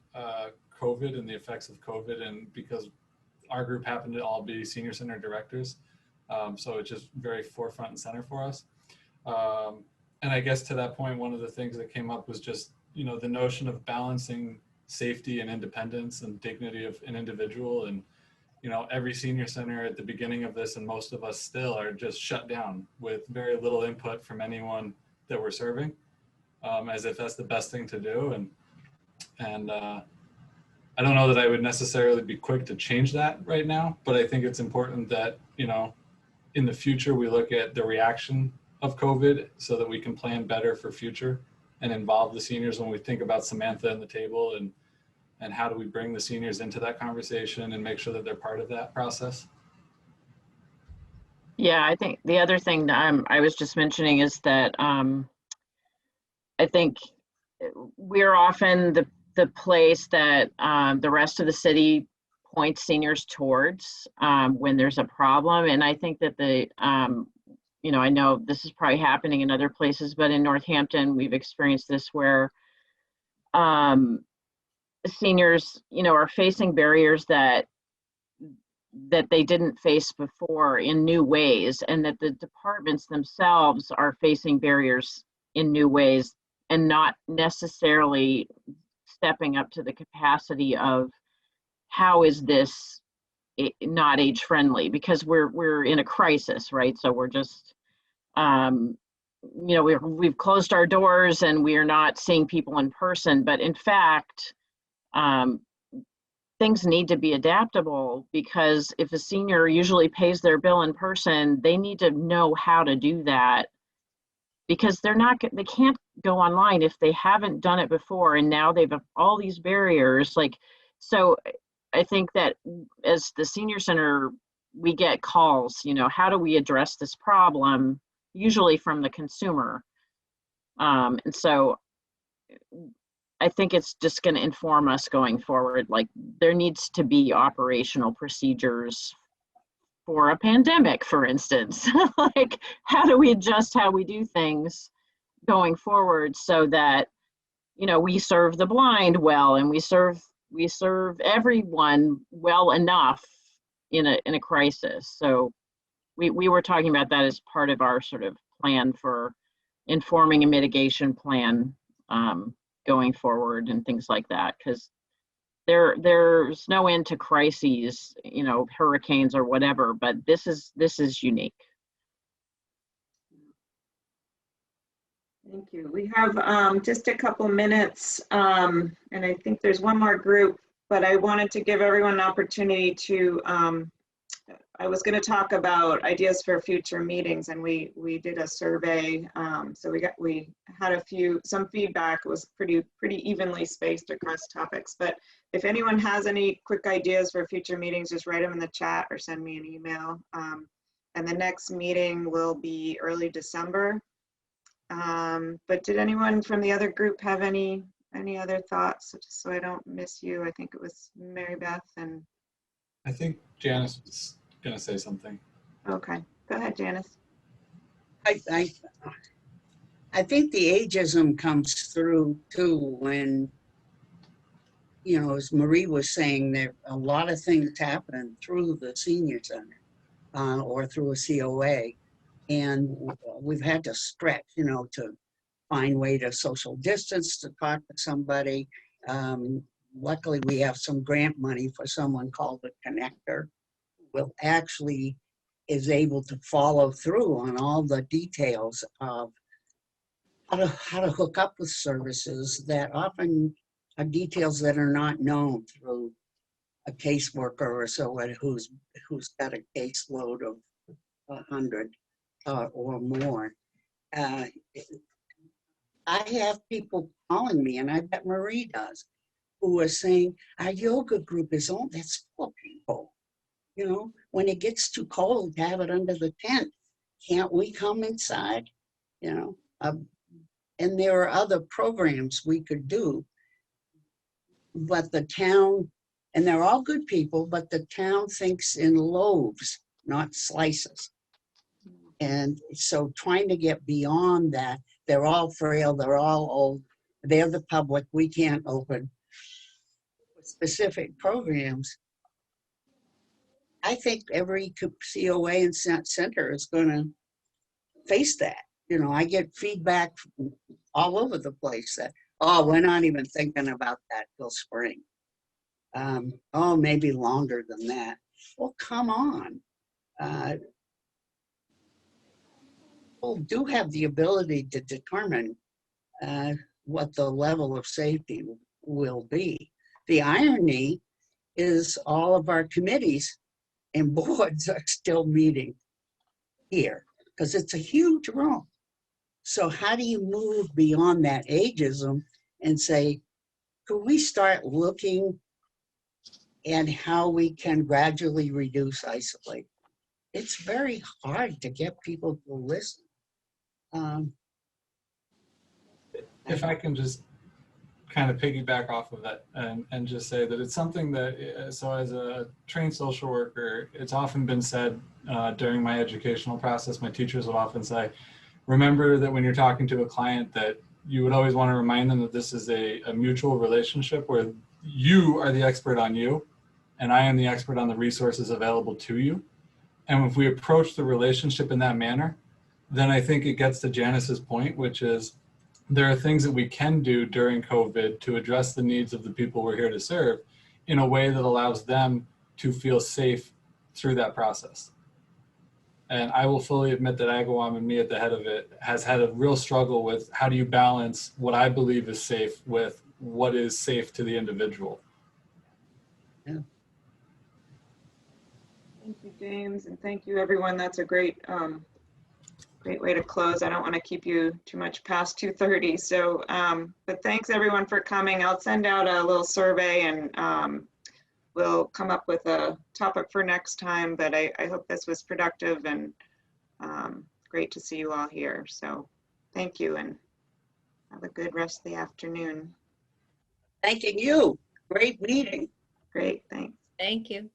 COVID and the effects of COVID, and because our group happened to all be senior center directors, so it's just very forefront and center for us. And I guess to that point, one of the things that came up was just, you know, the notion of balancing safety and independence and dignity of an individual. And, you know, every senior center at the beginning of this, and most of us still, are just shut down with very little input from anyone that we're serving, as if that's the best thing to do. And I don't know that I would necessarily be quick to change that right now, but I think it's important that, you know, in the future, we look at the reaction of COVID so that we can plan better for future and involve the seniors when we think about Samantha and the table, and how do we bring the seniors into that conversation and make sure that they're part of that process. Yeah, I think the other thing that I was just mentioning is that I think we're often the place that the rest of the city points seniors towards when there's a problem. And I think that you know, I know this is probably happening in other places, but in Northampton, we've experienced this where seniors, you know, are facing barriers that they didn't face before in new ways, and that the departments themselves are facing barriers in new ways and not necessarily stepping up to the capacity of how is this not age friendly, because we're in a crisis, right? So we're just you know, we've closed our doors and we are not seeing people in person, but in fact things need to be adaptable, because if a senior usually pays their bill in person, they need to know how to do that, because they can't go online if they haven't done it before, and now they've all these barriers. Like, so I think that as the senior center, we get calls, you know, how do we address this problem, usually from the consumer. And so I think it's just going to inform us going forward. Like, there needs to be operational procedures for a pandemic, for instance. Like, how do we adjust how we do things going forward so that, you know, we serve the blind well, and we serve everyone well enough in a crisis. So we were talking about that as part of our sort of plan for informing a mitigation plan going forward and things like that, because there's no end to crises, you know, hurricanes or whatever, but this is unique. Thank you. We have just a couple minutes, and I think there's one more group, but I wanted to give everyone an opportunity to, I was going to talk about ideas for future meetings, and we did a survey, so we had some feedback. It was pretty evenly spaced across topics, but if anyone has any quick ideas for future meetings, just write them in the chat or send me an email. And the next meeting will be early December. But did anyone from the other group have any other thoughts, just so I don't miss you? I think it was Mary Beth and I think Janice was going to say something. Okay, go ahead, Janice. I think the ageism comes through too when, you know, as Marie was saying, there a lot of things happen through the senior center or through a COA, and we've had to stretch, you know, to find way to social distance, to talk to somebody. Luckily, we have some grant money for someone called the Connector, who actually is able to follow through on all the details of how to hook up with services that often are details that are not known through a caseworker or someone who's got a caseload of 100 or more. I have people calling me, and I bet Marie does, who are saying, our yoga group is on, that's full of people. You know, when it gets too cold to have it under the tent, can't we come inside? You know, and there are other programs we could do, but the town, and they're all good people, but the town thinks in loaves, not slices. And so trying to get beyond that, they're all frail, they're all old, they're the public, we can't open specific programs. I think every COA and center is going to face that. You know, I get feedback all over the place that, oh, we're not even thinking about that till spring. Oh, maybe longer than that. Well, come on. People do have the ability to determine what the level of safety will be. The irony is all of our committees and boards are still meeting here because it's a huge room. So how do you move beyond that ageism and say, could we start looking at how we can gradually reduce isolate? It's very hard to get people to listen. If I can just kind of piggyback off of that and just say that it's something that, so as a trained social worker, it's often been said during my educational process, my teachers would often say, remember that when you're talking to a client that you would always want to remind them that this is a mutual relationship where you are the expert on you and I am the expert on the resources available to you. And if we approach the relationship in that manner, then I think it gets to Janice's point, which is there are things that we can do during COVID to address the needs of the people we're here to serve in a way that allows them to feel safe through that process. And I will fully admit that Agawam and me at the head of it has had a real struggle with how do you balance what I believe is safe with what is safe to the individual. Yeah. Thank you, James, and thank you, everyone. That's a great great way to close. I don't want to keep you too much past 2:30. So, but thanks everyone for coming. I'll send out a little survey and we'll come up with a topic for next time. But I hope this was productive and great to see you all here. So thank you and have a good rest of the afternoon. Thanking you. Great meeting. Great, thanks. Thank you.